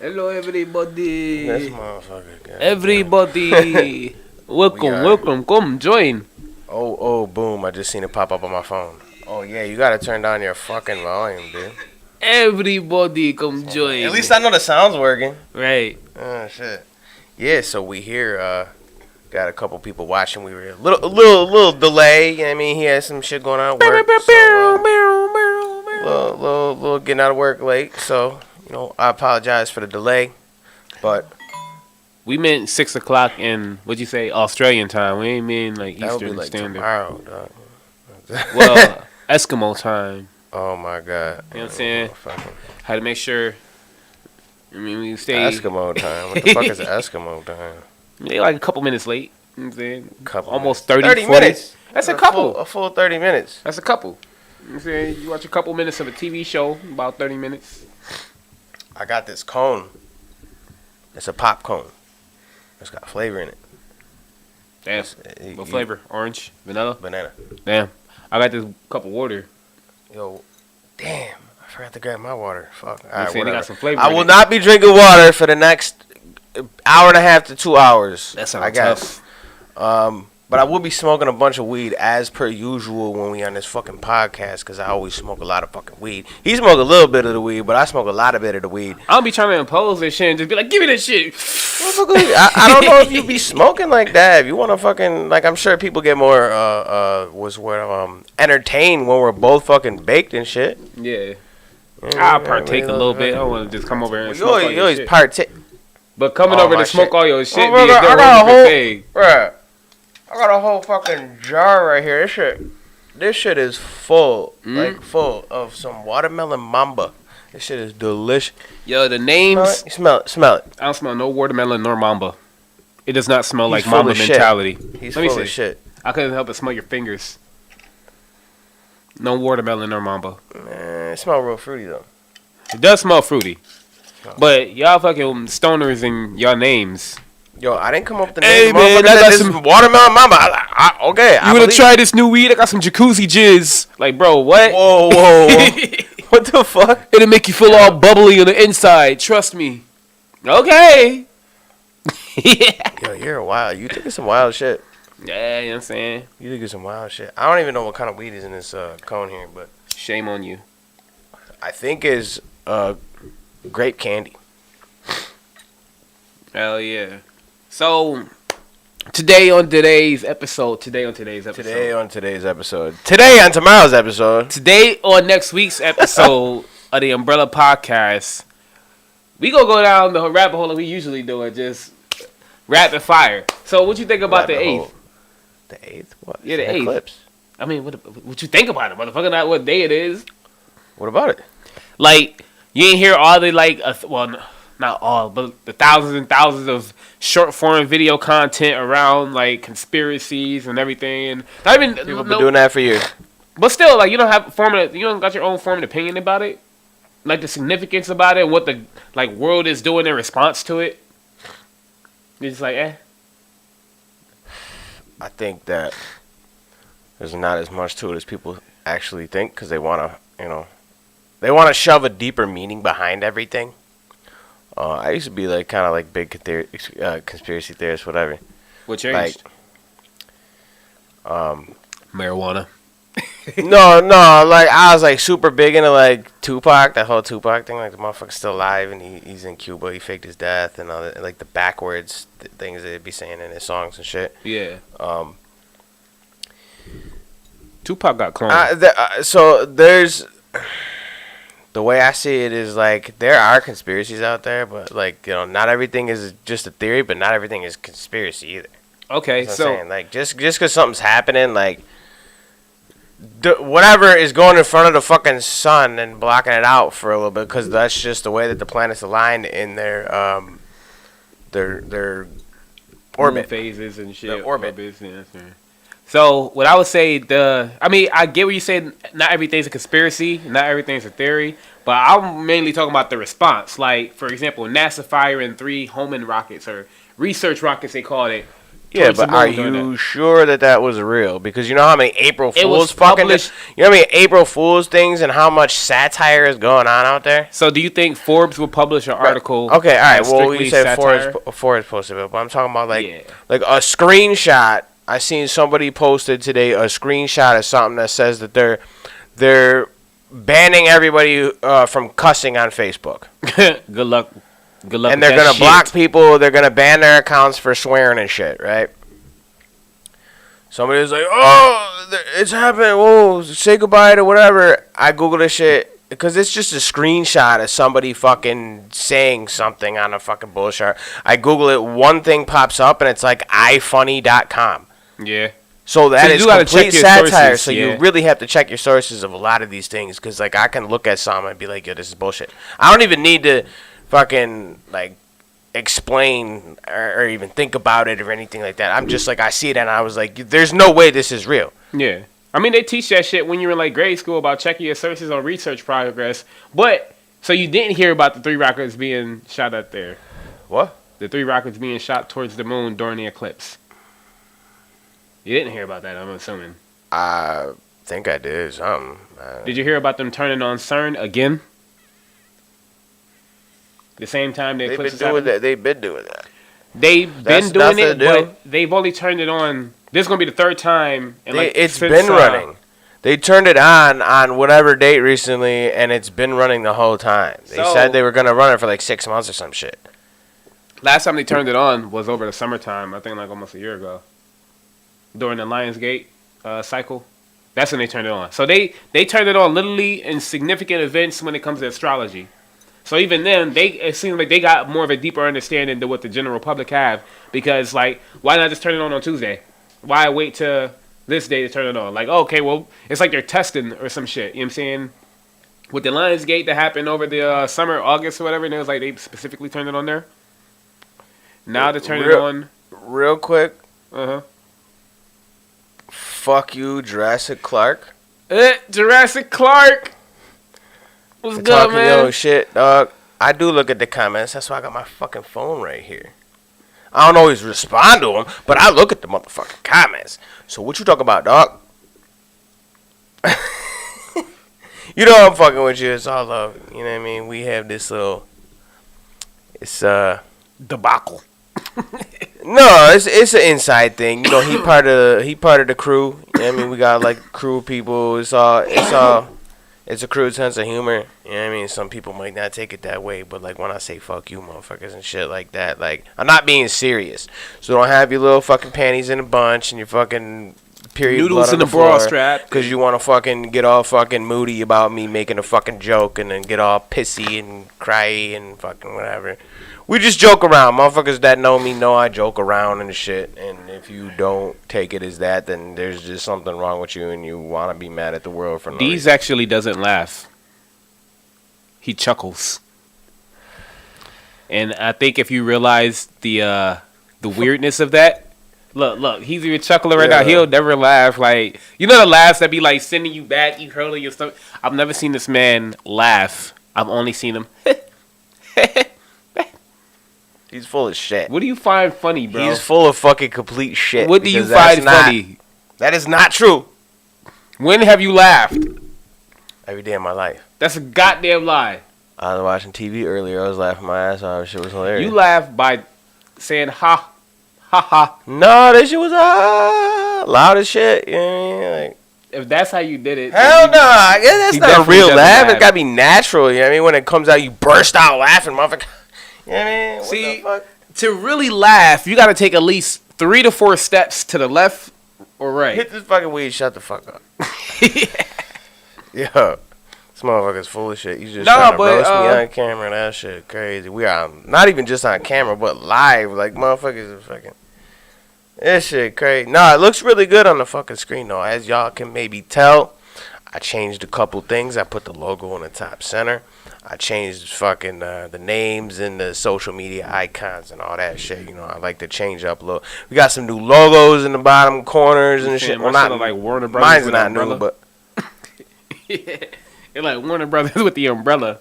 Hello, everybody. This motherfucker. God, Everybody. welcome. Come join. Oh, boom. I just seen it pop up on my phone. Oh, yeah, you gotta turn down your fucking volume, dude. Everybody, come join. At least I know the sound's working. Right. Oh, shit. Yeah, so we here, got a couple people watching. We were a little delay. You know what I mean? He had some shit going on at work. So, little getting out of work late. So, I apologize for the delay. But we meant 6 o'clock in, what'd you say, Australian time. We ain't mean like Eastern like Standard. Tomorrow, dog. Well, Eskimo time. Oh, my God. You know what I'm saying? Had to make sure. I mean, we stay. Eskimo time. What the fuck is Eskimo time? They like a couple minutes late. You know what I'm saying? Almost minutes. 30 minutes. That's a couple. A full 30 minutes. That's a couple. You know what I'm saying? You watch a couple minutes of a TV show, about 30 minutes. I got this cone. It's a pop cone. It's got flavor in it. Damn. What flavor? Orange? Vanilla? Banana. Damn. I got this cup of water. Yo, damn. I forgot to grab my water. Fuck. All right, they got some flavor I will not be drinking water for the next hour and a half to 2 hours. That sounds tough. But I will be smoking a bunch of weed as per usual when we on this fucking podcast because I always smoke a lot of fucking weed. He smoke a little bit of the weed, but I smoke a lot of the weed. I'll be trying to impose this shit and just be like, give me that shit. I don't know if you be smoking like that. If you want to fucking, like, I'm sure people get more, entertained when we're both fucking baked and shit. Yeah. I'll partake a little bit. I don't want to just come over here and smoke all your shit. Partake. But coming over to smoke all your shit, I got a whole fucking jar right here. This shit is full, like full of some watermelon mamba. This shit is delicious. Yo, the names. Smell it. I don't smell no watermelon nor mamba. It does not smell like mamba mentality. He's full of shit. I couldn't help but smell your fingers. No watermelon nor mamba. Man, it smells real fruity though. It does smell fruity. But y'all fucking stoners in y'all names. Yo, I didn't come up with the name. Hey, man, I got some watermelon mamba. Okay. You wanna try this new weed? I got some jacuzzi jizz. Like, bro, what? Whoa. What the fuck? It'll make you feel all bubbly on the inside. Trust me. Okay. Yeah. Yo, you're wild. You think of some wild shit. Yeah, you know what I'm saying? You think of some wild shit. I don't even know what kind of weed is in this cone here, but shame on you. I think is grape candy. Hell yeah. So today on today's episode. Today on tomorrow's episode. Today on next week's episode of the Umbrella Podcast, we gonna go down the rabbit hole that we usually do and just rapid fire. So what you think about the 8th? The 8th? What? Yeah, the 8th. Eclipse. I mean, what you think about it, motherfucker? Not what day it is. What about it? Like, you ain't hear all the not all, but the thousands and thousands of short form video content around like conspiracies and everything, and people been doing that for years. But still, like, you don't got your own formed opinion about it, like the significance about it, and what the world is doing in response to it. You're just like, eh. I think that there's not as much to it as people actually think because they want to, shove a deeper meaning behind everything. I used to be kind of big conspiracy theorist, whatever. What changed? Marijuana. No, I was super big into Tupac, that whole Tupac thing. The motherfucker's still alive and he's in Cuba. He faked his death and all that, the backwards things they'd be saying in his songs and shit. Yeah. Tupac got cloned. So there's. The way I see it is there are conspiracies out there, but not everything is just a theory, but not everything is conspiracy either. Okay, so just because something's happening, whatever is going in front of the fucking sun and blocking it out for a little bit, because that's just the way that the planets aligned in their orbit phases and shit. Their orbit. So what I would say, I get what you said. Not everything's a conspiracy, not everything's a theory, but I'm mainly talking about the response. Like, for example, NASA firing 3 Homan rockets or research rockets, they call it, Yeah, towards but the are moon during you sure that was real? Because you know how many April It was Fools fucking... published- You know how many April Fools things and how much satire is going on out there? So do you think Forbes will publish an article? Okay, all right. that's Well, strictly you said satire? Forbes posted it, but I'm talking about Yeah. like a screenshot. I seen somebody posted today a screenshot of something that says that they're banning everybody from cussing on Facebook. Good luck. Good luck. And with they're that gonna shit. block people. They're gonna ban their accounts for swearing and shit, right? Somebody was like, "Oh, it's happening. Whoa, say goodbye to whatever." I Googled this shit because it's just a screenshot of somebody fucking saying something on a fucking bullshit. I Google it, one thing pops up, and it's like ifunny.com. Yeah. So that you is gotta complete check your satire. sources, So yeah. you really have to check your sources of a lot of these things, because like I can look at something and be like, "Yo, this is bullshit." I don't even need to fucking like explain or even think about it or anything like that. I'm just like, I see it and I was like, "There's no way this is real." Yeah. I mean, they teach that shit when you're in like grade school about checking your sources on research progress. But so you didn't hear about the 3 rockets being shot up there. What? The 3 rockets being shot towards the moon during the eclipse. You didn't hear about that, I'm assuming. I think I did something. Did you hear about them turning on CERN again? The same time the They've eclipse been is doing happening? that. They've been doing that. They've That's been doing nothing it, to do. but they've only turned it on. This is going to be the 3rd time. And It's since, been running. They turned it on whatever date recently, and it's been running the whole time. They So- said they were going to run it for like 6 months or some shit. Last time they turned it on was over the summertime, I think like almost a year ago. During the Lionsgate cycle. That's when they turned it on. So they turned it on literally in significant events when it comes to astrology. So even then, it seems like they got more of a deeper understanding than what the general public have. Because, like, why not just turn it on Tuesday? Why wait till this day to turn it on? Like, okay, well, it's like they're testing or some shit. You know what I'm saying? With the Lionsgate that happened over the summer, August or whatever, and it was like they specifically turned it on there. Now they're turning it on. Real quick, Uh-huh. fuck you, Jurassic Clark. Jurassic Clark. What's For good, talking man? your shit, dog. I do look at the comments. That's why I got my fucking phone right here. I don't always respond to them, but I look at the motherfucking comments. So what you talking about, dog? You know I'm fucking with you. It's all love. You know what I mean? We have this little... It's, Debacle. No, it's an inside thing. You know, he part of the crew. You know what I mean? We got like crew people. It's a crew sense of humor. You know what I mean? Some people might not take it that way, but like when I say fuck you motherfuckers and shit like that, like I'm not being serious. So don't have your little fucking panties in a bunch and your fucking period Noodles blood in on the bra floor strap. because you want to fucking get all fucking moody about me making a fucking joke and then get all pissy and cryy and fucking whatever. We just joke around. Motherfuckers that know me know I joke around and shit. And if you don't take it as that, then there's just something wrong with you and you want to be mad at the world for no Deez reason. actually doesn't laugh. He chuckles. And I think if you realize the weirdness of that, look, he's even chuckling right now. Yeah. He'll never laugh. Like, you know the laughs that be like sending you back, you hurling your stomach. I've never seen this man laugh. I've only seen him. He's full of shit. What do you find funny, bro? He's full of fucking complete shit. What do you because that's find not- funny? That is not true. When have you laughed? Every day of my life. That's a goddamn lie. I was watching TV earlier. I was laughing my ass off. Shit was hilarious. You laugh by saying ha, ha, ha. No, that shit was loud as shit. You know what I mean? Like, If that's how you did it, hell no. I guess that's He not a definitely real doesn't laugh. laugh. It's gotta be natural. You know what I mean? When it comes out, you burst out laughing, motherfucker. You know what I mean? What See, the fuck? to really laugh, you got to take at least 3 to 4 steps to the left or right. Hit this fucking weed. Shut the fuck up. Yo, this motherfucker's full of shit. You just Nah, trying to but, roast me on camera. That shit crazy. We are not even just on camera, but live. Like motherfuckers are fucking. This shit crazy. Nah, it looks really good on the fucking screen though. As y'all can maybe tell, I changed a couple things. I put the logo in the top center. I changed fucking the names and the social media icons and all that shit. You know, I like to change up a little. We got some new logos in the bottom corners and shit. Well, not like Warner Brothers. mine's with not an new, umbrella. but It's like Warner Brothers with the umbrella.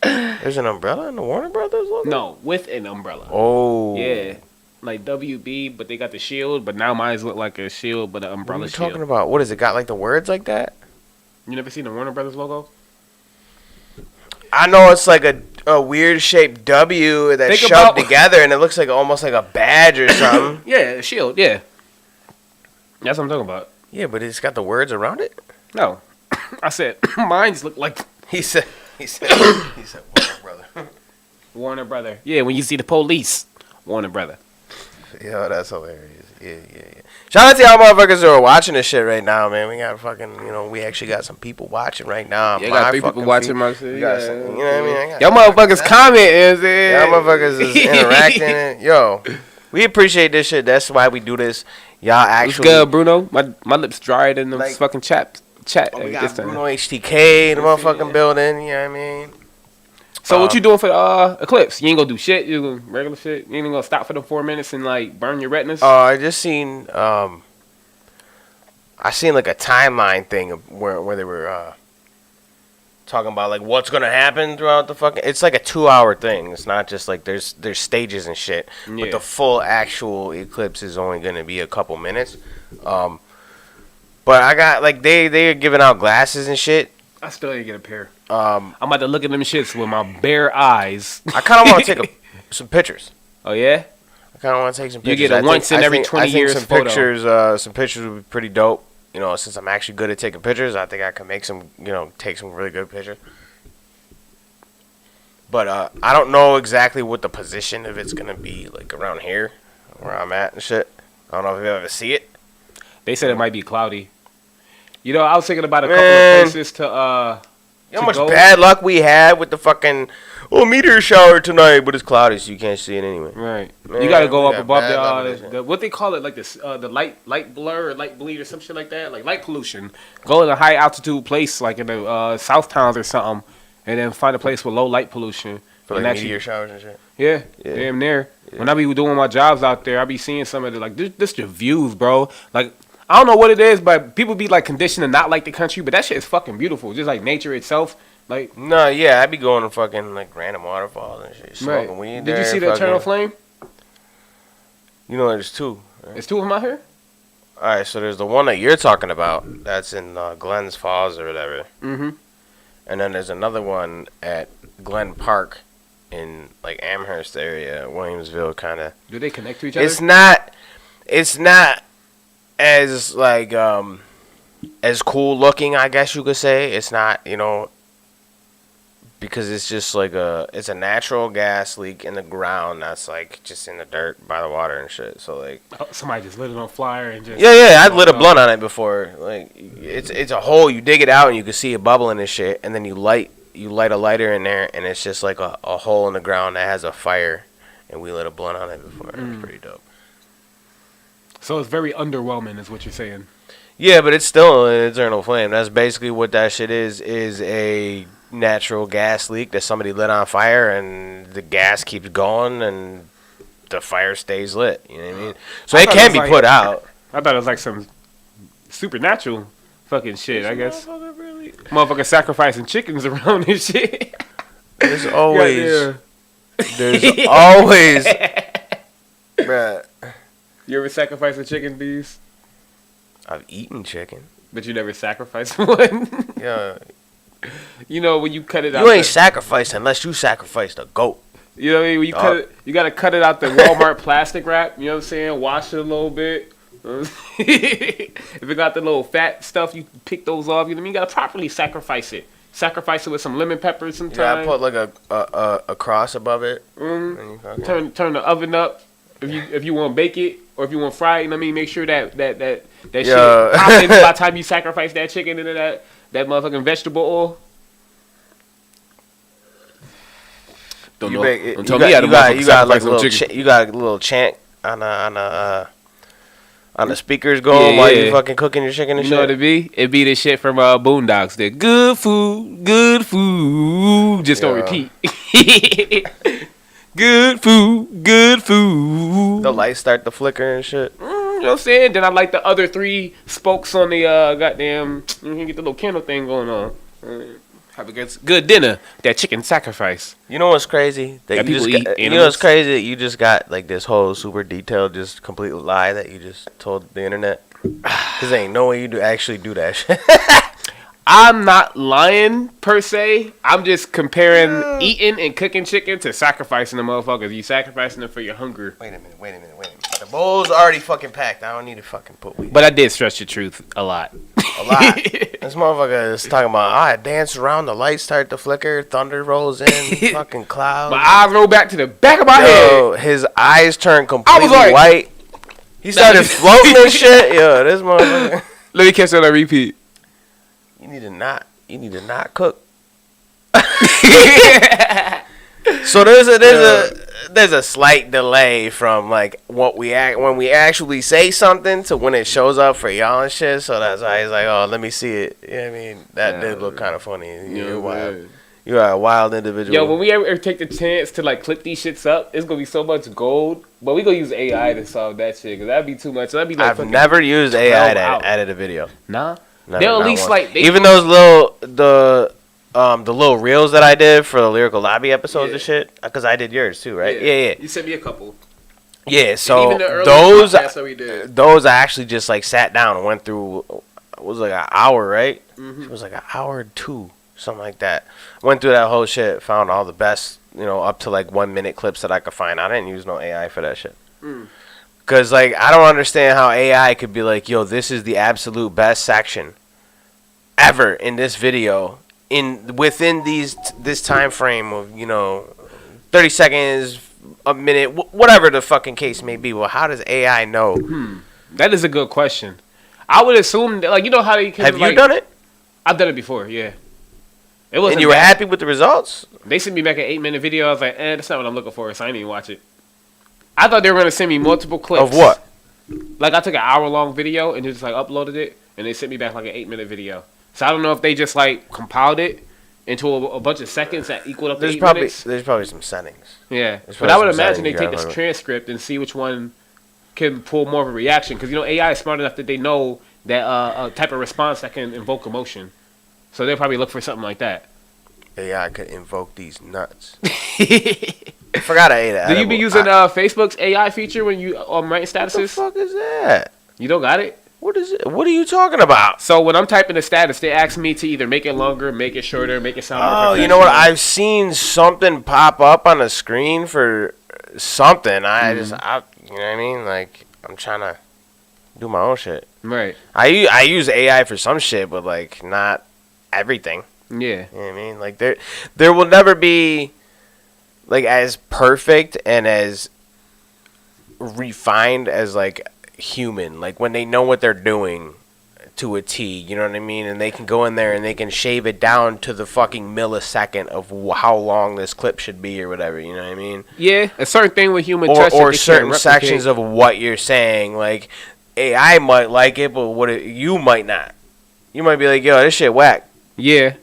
there's an umbrella in the Warner Brothers logo. No, with an umbrella. Oh. Yeah. like WB, but they got the shield. But now mine look like a shield, but an What are umbrella you shield. talking about? What is it got like the words like that? You never seen the Warner Brothers logo? I know it's like a weird shaped W that's Think shoved about- together, and it looks like almost like a badge or something. Yeah, a shield. Yeah, that's what I'm talking about. Yeah, but it's got the words around it. No, I said mine's look like He said, Warner brother. Warner Brother. Yeah, when you see the police, Warner Brother. Yo, that's hilarious. Yeah. Shout out to y'all motherfuckers who are watching this shit right now, man. We got fucking, we actually got some people watching right now. Yeah, got 3 people watching my shit. You know what I mean? Y'all motherfuckers commenting, Y'all motherfuckers is interacting. And, yo, we appreciate this shit. That's why we do this. Y'all actually. What's good, Bruno? My lips dried in the Like- fucking chat. We got Bruno HTK in the motherfucking building. You know what I mean? So what you doing for the eclipse? You ain't gonna do shit. You gonna regular shit. You ain't gonna stop for the 4 minutes and like burn your retinas. I just seen I seen like a timeline thing of where they were talking about like what's gonna happen throughout the fucking. It's like a 2-hour thing. It's not just like there's stages and shit. Yeah. But the full actual eclipse is only gonna be a couple minutes. But I got like they're giving out glasses and shit. I still ain't get a pair. I'm about to look at them shits with my bare eyes. I kind of want to take some pictures. Oh yeah. I kind of want to take some You pictures. get a once in every 20 years some photo. pictures. Some pictures would be pretty dope. Since I'm actually good at taking pictures, I think I can make some. Take some really good pictures. But I don't know exactly what the position of it's gonna be like around here, where I'm at and shit. I don't know if you ever see it. They said it might be cloudy. I was thinking about a couple Man. of places to You know how much go. bad luck we had with the fucking meteor shower tonight, but it's cloudy, so you can't see it anyway. Right. Man, You got to go we up got above bad luck with this the what they call it, like this the light blur or light bleed or some shit like that, like light pollution. Go to a high altitude place like in the South Towns or something, and then find a place with low light pollution. For And like actually- meteor showers and shit. Yeah, Yeah. damn near. When I be doing my jobs out there, I be seeing some of the like this the views, bro. Like I don't know what it is, but people be like conditioned to not like the country, but that shit is fucking beautiful. Just like nature itself. Like No, yeah, I be going to fucking like random waterfalls and shit, smoking weed. Did there, you see the fucking- Eternal Flame? There's two. Right? There's 2 of them out here. All right, so there's the one that you're talking about. That's in Glens Falls or whatever. Mm-hmm. And then there's another one at Glen Park in like Amherst area, Williamsville, kind of. Do they connect to each other? It's not as like as cool looking, I guess you could say. It's not, because it's just like it's a natural gas leak in the ground that's like just in the dirt by the water and shit. So like Oh, somebody just lit it on flyer and just yeah, I've lit a blunt on it before. Like it's a hole, you dig it out and you can see it bubbling and shit, and then you light a lighter in there and it's just like a hole in the ground that has a fire, and we lit a blunt on it before. It was pretty dope. So it's very underwhelming, is what you're saying. Yeah, but it's still an eternal flame. That's basically what that shit is a natural gas leak that somebody lit on fire, and the gas keeps going and the fire stays lit. You know what I mean? So I it thought can it was be like- put out. I thought it was like some supernatural fucking shit, I guess. Motherfucker sacrificing chickens around this shit. There's always, Yeah. there's always, bruh. You ever sacrifice a chicken, bees? I've eaten chicken. But you never sacrificed one? Yeah, When you cut it out. you ain't sacrificed unless you sacrificed a goat. You know what I mean? When you cut it, you gotta cut it out the Walmart plastic wrap. You know what I'm saying? Wash it a little bit. If it got the little fat stuff, you pick those off. You know what I mean? You gotta properly sacrifice it. Sacrifice it with some lemon pepper sometimes. Yeah, I put like a cross above it. And you fucking- Turn the oven up if you want to bake it or if you want to fry it. You know what I mean? Make sure that shit Yeah. popping by the time you sacrifice that chicken into that motherfucking vegetable oil. Don't know. Don't tell me how to you got like sacrifice a little some chicken. you got a little chant on the speakers going while you fucking cooking your chicken and You know what shit. it be? It be the shit from Boondocks. The good food. Just don't Yeah. repeat. Good food. The lights start to flicker and shit. You know what I'm saying? Then I like the other 3 spokes on the goddamn. You can get the little candle thing going on. Have a good dinner. That chicken sacrifice. You know what's crazy? That you people just eat got, you know animals? what's crazy? That you just got like this whole super detailed, just complete lie that you just told the internet. Cause there ain't no way you actually do that shit. I'm not lying per se. I'm just comparing eating and cooking chicken to sacrificing the motherfuckers. You sacrificing them for your hunger. Wait a minute. The bowl's already fucking packed. I don't need to fucking put weed. But I did stretch the truth a lot. A lot. This motherfucker is talking about, I dance around, the lights start to flicker, thunder rolls in, fucking clouds. My eyes roll back to the back of my head. His eyes turned completely like, white. He started floating and shit. Yo, this motherfucker. Let me catch that on repeat. You need to not cook. So there's a slight delay from like when we actually say something to when it shows up for y'all and shit. So that's why he's like, oh, let me see it. You know what I mean? That did look kind of funny. You're wild. You are a wild individual. Yo, when we ever take the chance to like clip these shits up, it's gonna be so much gold. But we gonna use AI to solve that shit because that'd be too much. That'd be like I've never used AI to edit a video. Nah. Never, They'll at least once. like even those the little reels that I did for the Lyrical Lobby episodes and shit, because I did yours too, right? Yeah. You sent me a couple. Yeah, so those I actually just like sat down and went through. It was like an hour, right? Mm-hmm. It was like an hour or two, something like that. Went through that whole shit, found all the best, up to like 1 minute clips that I could find. I didn't use no AI for that shit. Cause like I don't understand how AI could be like, yo, this is the absolute best section ever in this video within this time frame of 30 seconds, a minute, whatever the fucking case may be. Well, how does AI know? That is a good question. I would assume that, like, how they can, have you done it? I've done it before, yeah. It wasn't and you were happy with the results? They sent me back an 8-minute video. I was like, that's not what I'm looking for, so I didn't even watch it. I thought they were gonna send me multiple clips. Of what? Like I took an hour-long video and just like uploaded it, and they sent me back like an 8-minute video. So I don't know if they just like compiled it into a bunch of seconds that equaled up to 8 minutes. There's probably some settings. Yeah, but I would imagine they take this transcript and see which one can pull more of a reaction, because AI is smart enough that they know that a type of response that can invoke emotion. So they'll probably look for something like that. AI could invoke these nuts. I forgot I ate it. Do you be using Facebook's AI feature when you writing statuses? What the fuck is that? You don't got it? What is it? What are you talking about? So when I'm typing a status, they ask me to either make it longer, make it shorter, make it sound more professional. Oh, you know what? I've seen something pop up on the screen for something. You know what I mean? Like, I'm trying to do my own shit. Right. I use AI for some shit, but like not everything. Yeah. You know what I mean? Like there will never be like as perfect and as refined as like human. Like when they know what they're doing to a T, you know what I mean? And they can go in there and they can shave it down to the fucking millisecond of how long this clip should be or whatever, you know what I mean? Yeah, a certain thing with human touch or certain sections of what you're saying. Like AI might like it, but you might not. You might be like, yo, this shit whack. Yeah.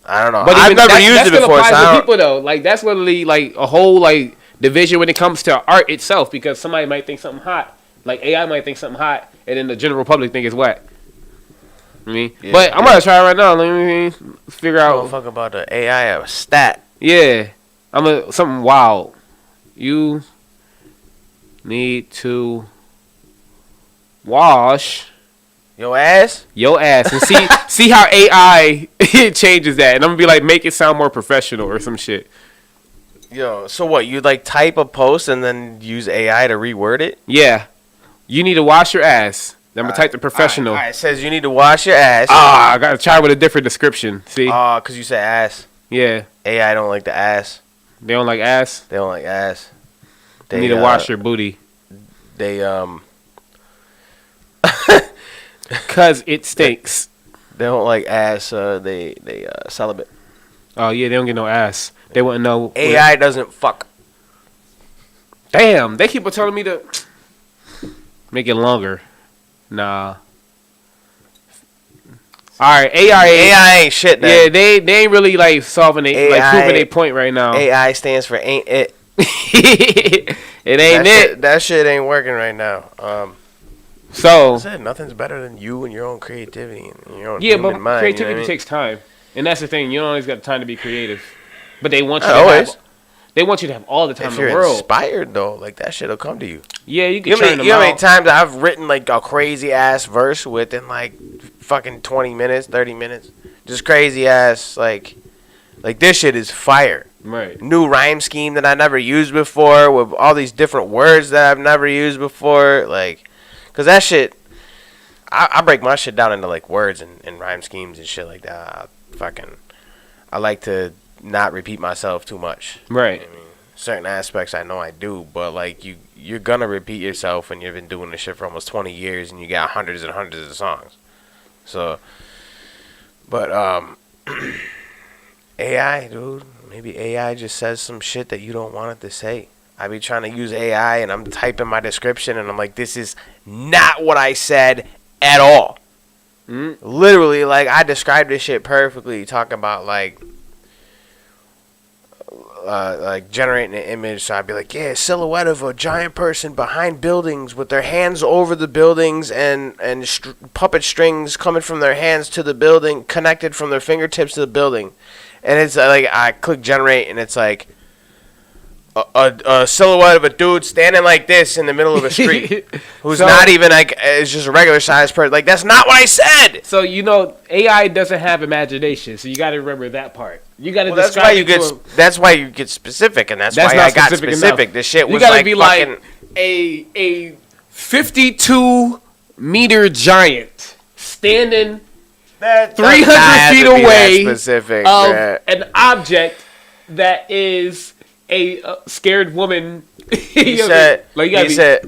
I don't know. But I've never used it before. So people though, like that's literally like a whole like division when it comes to art itself, because somebody might think something hot, like AI might think something hot, and then the general public think it's whack. Yeah, but I'm gonna try it right now. Let me figure out. Fuck about the AI stat. Yeah, something wild. You need to wash your ass and see how AI changes that, and I'm gonna be like, make it sound more professional or some shit. Yo, so what? You like type a post and then use AI to reword it? Yeah, you need to wash your ass. Then I'm gonna type the professional. All right, it says you need to wash your ass. I gotta try with a different description. See? Cause you said ass. Yeah. AI don't like the ass. They don't like ass. They don't like ass. They need to wash your booty. They Cause it stinks. They don't like ass. They celibate. Oh yeah, they don't get no ass. They wouldn't know. AI doesn't fuck. Damn, they keep on telling me to make it longer. Nah. All right, AI ain't shit. Then. Yeah, they ain't really like solving it, like proving a point right now. AI stands for ain't it. It ain't it. That shit ain't working right now. So I said nothing's better than you and your own creativity and your own human mind. Creativity you know takes time. And that's the thing. You don't always got time to be creative, but they want you. They want you to have all the time in the world. If you're inspired though, like that shit'll come to you. Yeah, you can turn them out. You know how many times I've written like a crazy ass verse within like fucking 20 minutes, 30 minutes, just crazy ass like this shit is fire. Right. New rhyme scheme that I never used before with all these different words that I've never used before, like, cause that shit, I break my shit down into like words and rhyme schemes and shit like that. I like to not repeat myself too much. Right. I mean, certain aspects I know I do, but like you're gonna repeat yourself, and you've been doing this shit for almost 20 years, and you got hundreds and hundreds of songs. So, but AI, dude, maybe AI just says some shit that you don't want it to say. I be trying to use AI, and I'm typing my description, and I'm like, this is not what I said at all. Literally, like, I described this shit perfectly, talking about like generating an image. So I'd be like, yeah, silhouette of a giant person behind buildings with their hands over the buildings and puppet strings coming from their hands to the building, connected from their fingertips to the building. And it's like, I click generate, and it's like a silhouette of a dude standing like this in the middle of a street, who's not even like, it's just a regular sized person. Like, that's not what I said. So AI doesn't have imagination, so you got to remember that part. You got to that's why you get specific, and that's why I got specific. This shit was you gotta be like a 52-meter giant standing 300 feet away specific, of an object that is a scared woman. He said,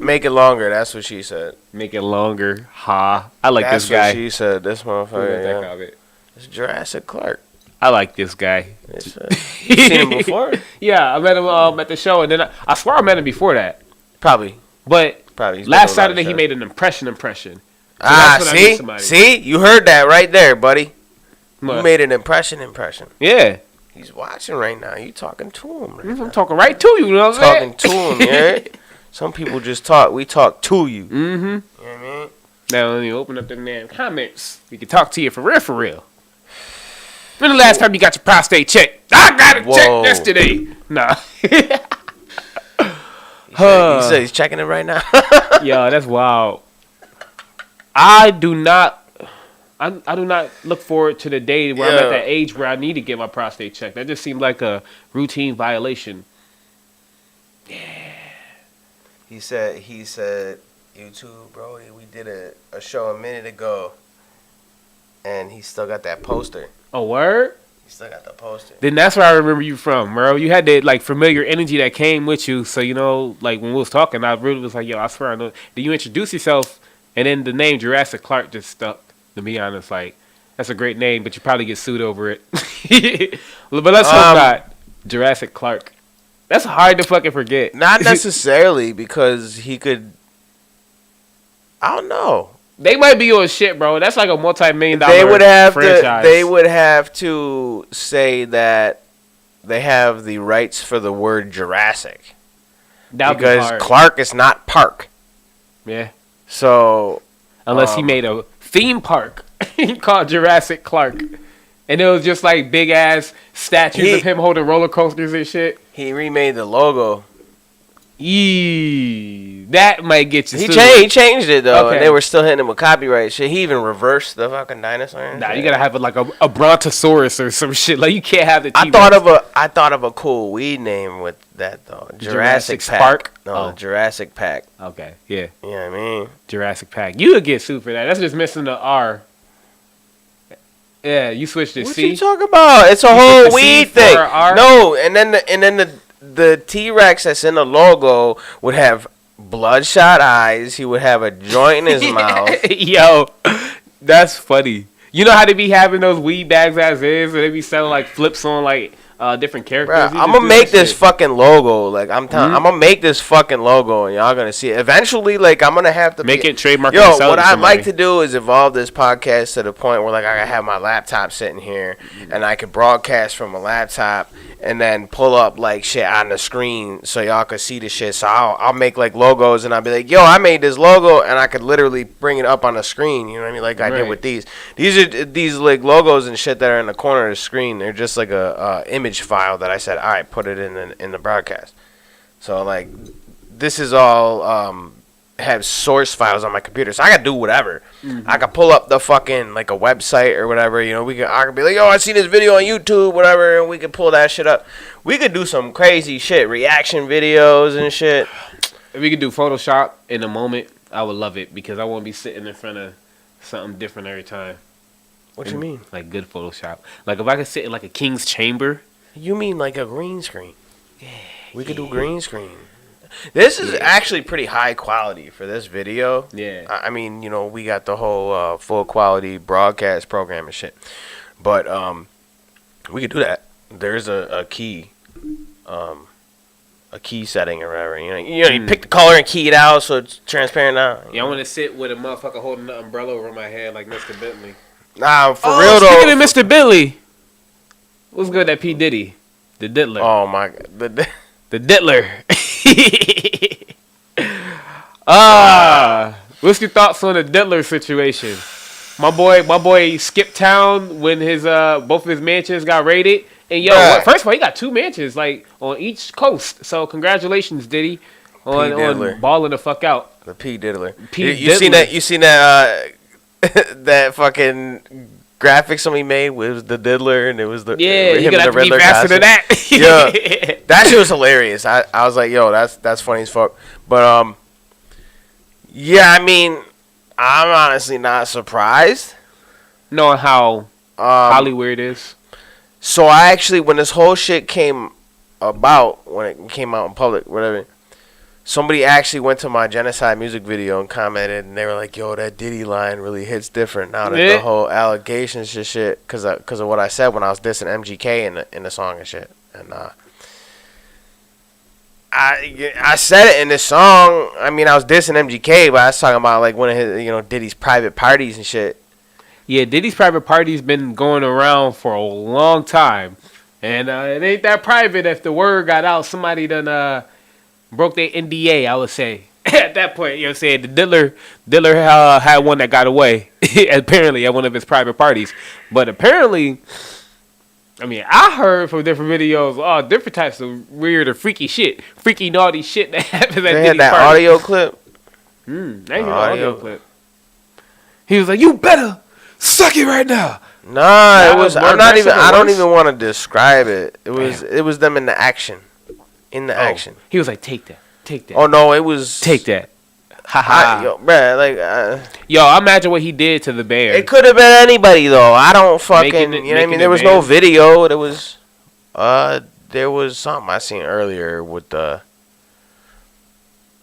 make it longer. That's what she said. Make it longer. Ha. I like this guy. That's what she said. This motherfucker. Yeah. It's Jurassic Clark. I like this guy. You seen him before? Yeah, I met him at the show, and then I swear I met him before that. Probably. But last Saturday he made an impression. So see? You heard that right there, buddy. What? You made an impression. Yeah. He's watching right now. You talking to him right now. I'm talking right to you, you know what I'm saying? Talking to him, yeah. Some people just talk. We talk to you. Mm-hmm. You know what I mean? Now, when you open up the damn comments, we can talk to you for real. When the last time you got your prostate checked? I got it checked yesterday. Nah. He said he's checking it right now. Yo, that's wild. I do not look forward to the day where I'm at that age where I need to get my prostate checked. That just seemed like a routine violation. Yeah. He said, YouTube, bro, we did a show a minute ago, and he still got that poster. A word? He still got the poster. Then that's where I remember you from, bro. You had that, like, familiar energy that came with you. So, like, when we was talking, I really was like, yo, I swear I know. Then you introduce yourself, and then the name Jurassic Clark just stuck. To be honest, like, that's a great name, but you probably get sued over it. But let's hope not. Jurassic Clark. That's hard to fucking forget. Not necessarily, because he could. I don't know. They might be on shit, bro. That's like a multi-million-dollar franchise. They would have to say that they have the rights for the word Jurassic. Because Clark is not Park. Yeah. So. Unless he made a theme park called Jurassic Clark. And it was just like big ass statues of him holding roller coasters and shit. He remade the logo. That might get you. He changed it though, and they were still hitting him with copyright shit. He even reversed the fucking dinosaur. Nah, you gotta have like a brontosaurus or some shit. Like, you can't have the T-Rex. I thought of a cool weed name with that though. Jurassic Park. No, Jurassic Pack. Okay, yeah. You know what I mean? Jurassic Pack. You would get sued for that. That's just missing the R. Yeah, you switched to C. What you talking about? It's a whole weed thing. No, and then the T-Rex that's in the logo would have bloodshot eyes. He would have a joint in his mouth. Yo, that's funny. You know how they be having those weed bags as is, where they be selling like flips on like different characters. Bruh, I'm gonna make this fucking logo. Like, I'm telling, I'm gonna make this fucking logo, and y'all gonna see it. Eventually, like, I'm gonna have to make it trademark. Yo, what I'd like to do is evolve this podcast to the point where, like, I have my laptop sitting here, and I can broadcast from a laptop, and then pull up like shit on the screen so y'all could see the shit. So I'll make like logos, and I'll be like, yo, I made this logo, and I could literally bring it up on the screen. You know what I mean? Like I did with these. These are these like logos and shit that are in the corner of the screen. They're just like a image file that I said, all right, put it in the broadcast. So like this is all have source files on my computer, so I can do whatever. I can pull up the fucking like a website or whatever. You know, I can be like, yo, I seen this video on YouTube, whatever, and we can pull that shit up. We could do some crazy shit, reaction videos and shit. If we could do Photoshop in a moment, I would love it because I won't be sitting in front of something different every time. What you mean? Like good Photoshop. Like if I could sit in like a king's chamber. You mean like a green screen? Yeah. We could do green screen. This is actually pretty high quality for this video. Yeah. I mean, you know, we got the whole full quality broadcast program and shit. But we could do that. There's a key setting or whatever. You pick the color and key it out so it's transparent now. Yeah, I want to sit with a motherfucker holding the umbrella over my head like Mr. Bentley. Nah, for real though. Speaking of Mr. Bentley, what's good at P. Diddy? The Diddler. Oh my god. The Diddler. What's your thoughts on the Diddler situation? My boy skipped town when his both of his mansions got raided. And first of all, he got 2 mansions like on each coast. So congratulations, Diddy, on balling the fuck out. The P. Diddler. You seen that that fucking graphic somebody made with the Diddler, and it was the you gotta have to be faster than that. Yeah, that shit was hilarious. I was like, yo, that's funny as fuck. But yeah, I mean, I'm honestly not surprised knowing how Hollywood is. So I actually, when this whole shit came about, when it came out in public, whatever, somebody actually went to my genocide music video and commented, and they were like, yo, that Diddy line really hits different now that the whole allegations and shit, because of what I said when I was dissing MGK in the song and shit. And I said it in this song. I mean, I was dissing MGK, but I was talking about like one of his, Diddy's private parties and shit. Yeah, Diddy's private party's been going around for a long time. And it ain't that private if the word got out. Somebody done broke their NDA, I would say. At that point, you know what I'm saying? The Diddler had one that got away, apparently, at one of his private parties. But apparently, I mean, I heard from different videos, different types of weird or freaky shit. Freaky, naughty shit that happens at Diddy's that party. audio clip? Audio clip. He was like, you better suck it right now. Nah, it was. I don't even want to describe it. It was them in the action. Action. He was like, take that. Oh no, it was. Take that. Haha. Yo, bruh, I imagine what he did to the band. It could have been anybody though. I don't fucking. You know what I mean? There was no video. There was something I seen earlier with the.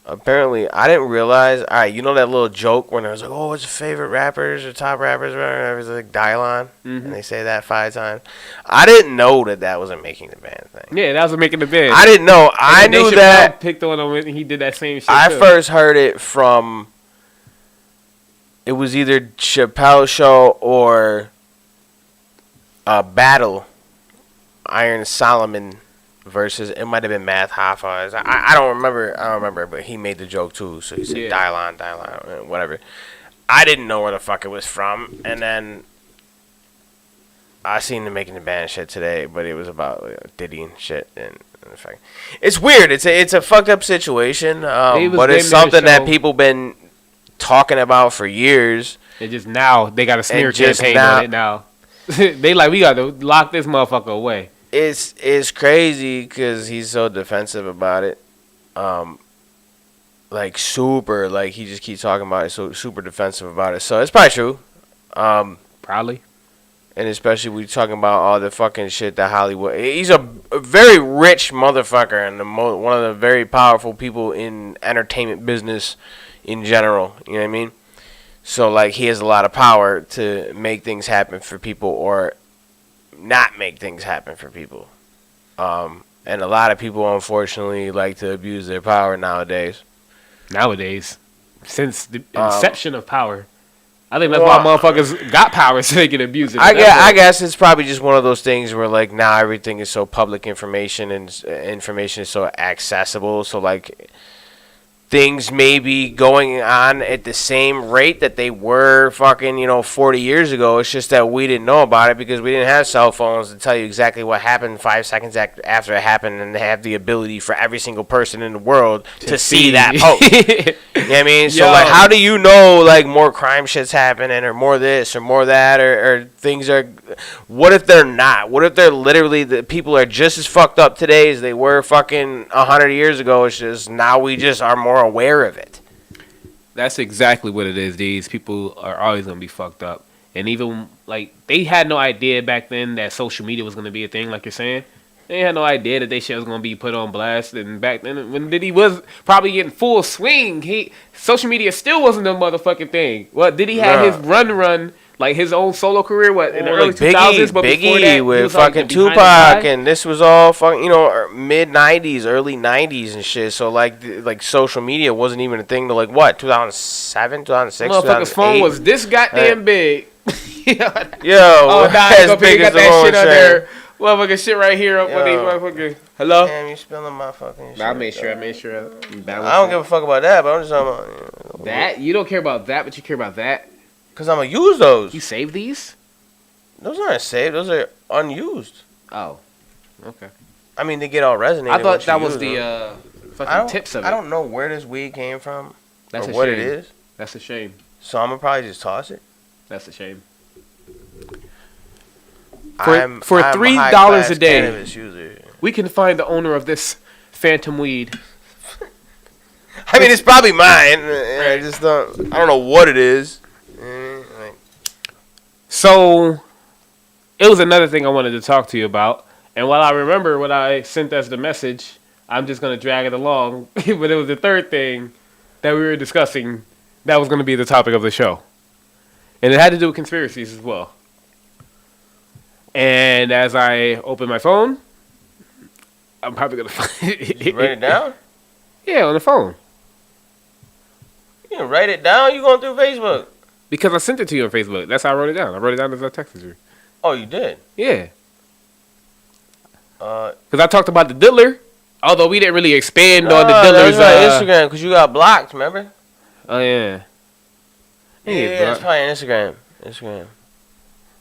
Apparently, I didn't realize. All right, you know that little joke when it was like, "Oh, what's your favorite rappers or top rappers?" Or it was like Dylon, and they say that 5 times. I didn't know that wasn't making the band thing. Yeah, that wasn't making the band. I didn't know. I knew that. Picked on him and he did that same shit. I first heard it from. It was either Chappelle Show or Battle, Iron Solomon. Versus, it might have been Math Hoffa. I don't remember, but he made the joke too. So he said Dylon, whatever. I didn't know where the fuck it was from, and then I seen them making the band shit today, but it was about Diddy and shit. And in fact, it's weird. It's a fucked up situation, but it's something that people been talking about for years. And just now they got a smear campaign on it now. They like, we got to lock this motherfucker away. It's crazy because he's so defensive about it, like super, like he just keeps talking about it, so super defensive about it. So it's probably true, probably, and especially we talking about all the fucking shit that Hollywood. He's a very rich motherfucker and one of the very powerful people in entertainment business in general. You know what I mean? So like he has a lot of power to make things happen for people or not make things happen for people. And a lot of people, unfortunately, like to abuse their power nowadays. Since the inception of power. I think that's why motherfuckers got power so they can abuse it. I guess it's probably just one of those things where like now everything is so public information and information is so accessible. So like things may be going on at the same rate that they were fucking 40 years ago. It's just that we didn't know about it because we didn't have cell phones to tell you exactly what happened 5 seconds after it happened, and they have the ability for every single person in the world to see that post. You know what I mean? So like, how do you know like more crime shit's happening or more this or more that or things are? What if they're not? What if they're literally the people are just as fucked up today as they were fucking 100 years ago? It's just now we just are more aware of it. That's exactly what it is. These people are always gonna be fucked up, and even like they had no idea back then that social media was gonna be a thing. Like you're saying, they had no idea that they shit was gonna be put on blast. And back then, when Diddy was probably getting full swing, social media still wasn't a motherfucking thing. What did he have his run? Like his own solo career, in the early 2000s, but Biggie before that, with fucking Tupac, and this was all fucking, mid 90s, early 90s and shit. So like social media wasn't even a thing to like what 2007, 2006, motherfucker's phone was this goddamn big. Yo, as big as the got that shit on there. Motherfucking shit right here up with these motherfucking. Hello. Damn, you spilling my fucking shit. I made sure. I don't give a fuck about that, but I'm just talking about that. You don't care about that, but you care about that. Because I'm going to use those. You save these? Those aren't saved. Those are unused. Oh. Okay. I mean, they get all resonated. I thought that was the fucking tips of it. I don't know where this weed came from. That's or a what shame. it is. That's a shame. So I'm going to probably just toss it. That's a shame. For $3 a day, we can find the owner of this phantom weed. I mean, it's probably mine. I don't know what it is. So, it was another thing I wanted to talk to you about. And while I remember what I sent as the message, I'm just going to drag it along. But it was the third thing that we were discussing that was going to be the topic of the show. And it had to do with conspiracies as well. And as I open my phone, I'm probably going to find it. Did you write it down? Yeah, on the phone. You didn't write it down? You going through Facebook? Because I sent it to you on Facebook. That's how I wrote it down. I wrote it down as I texted you. Oh, you did? Yeah. Because I talked about the diddler, although we didn't really expand on the diddler's. That was on Instagram because you got blocked, remember? Oh, yeah. Yeah, it's probably on Instagram.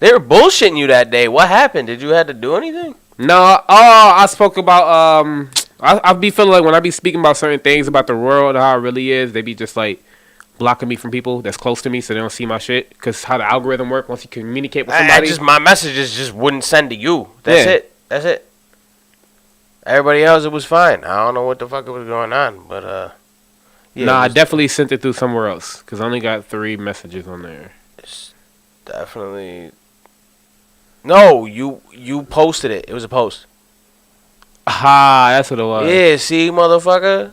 They were bullshitting you that day. What happened? Did you have to do anything? No. I spoke about... I be feeling like when I be speaking about certain things about the world, how it really is, they be just like blocking me from people that's close to me so they don't see my shit. Because how the algorithm work once you communicate with somebody. My messages just wouldn't send to you. That's it. Everybody else, it was fine. I don't know what the fuck was going on, but I definitely sent it through somewhere else because I only got 3 messages on there. It's definitely... No, you posted it. It was a post. That's what it was. Yeah, see, motherfucker?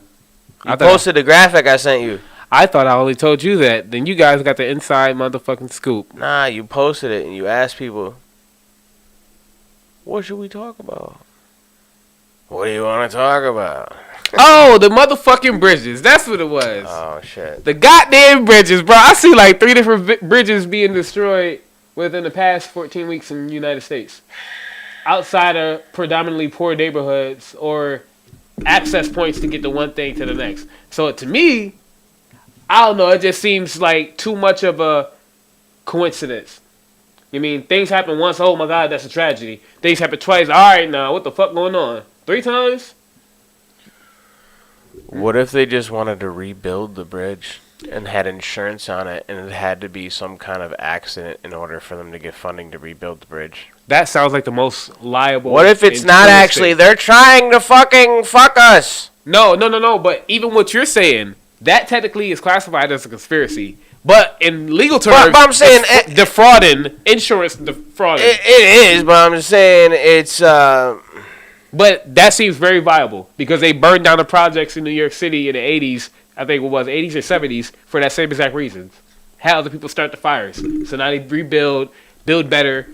You posted the graphic I sent you. I thought I only told you that. Then you guys got the inside motherfucking scoop. Nah, you posted it and you asked people, what should we talk about? What do you want to talk about? Oh, the motherfucking bridges. That's what it was. Oh, shit. The goddamn bridges, bro. I see like 3 different bridges being destroyed within the past 14 weeks in the United States. Outside of predominantly poor neighborhoods or access points to get the one thing to the next. So to me, I don't know, it just seems like too much of a coincidence. You mean, things happen once, oh my God, that's a tragedy. Things happen twice, all right now, what the fuck going on? 3 times? What if they just wanted to rebuild the bridge and had insurance on it and it had to be some kind of accident in order for them to get funding to rebuild the bridge? That sounds like the most liable. What if it's not actually, they're trying to fucking fuck us? No. But even what you're saying, that technically is classified as a conspiracy. But in legal terms, but I'm saying defrauding, insurance defrauding. It is, but I'm just saying it's... But that seems very viable because they burned down the projects in New York City in the 80s, I think it was 80s or 70s, for that same exact reason. How the people start the fires. So now they rebuild, build better.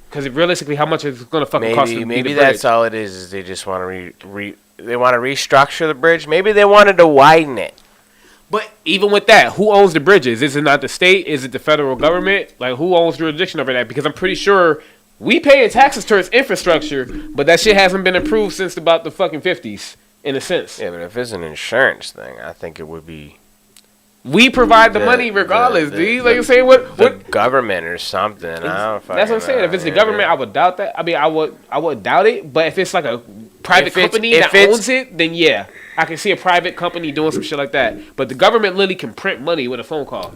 Because realistically, how much is it going to fucking cost them? Maybe that's all it is they just want to they want to restructure the bridge. Maybe they wanted to widen it. But even with that, who owns the bridges? Is it not the state? Is it the federal government? Like, who owns jurisdiction over that? Because I'm pretty sure we pay taxes towards infrastructure, but that shit hasn't been approved since about the fucking 50s, in a sense. Yeah, but if it's an insurance thing, I think it would be. We provide the money regardless, dude. Like you're saying, what government or something? I don't that's what I'm saying. If it's the government, I would doubt that. I mean, I would doubt it. But if it's like a private company that owns it, then yeah, I can see a private company doing some shit like that. But the government literally can print money with a phone call.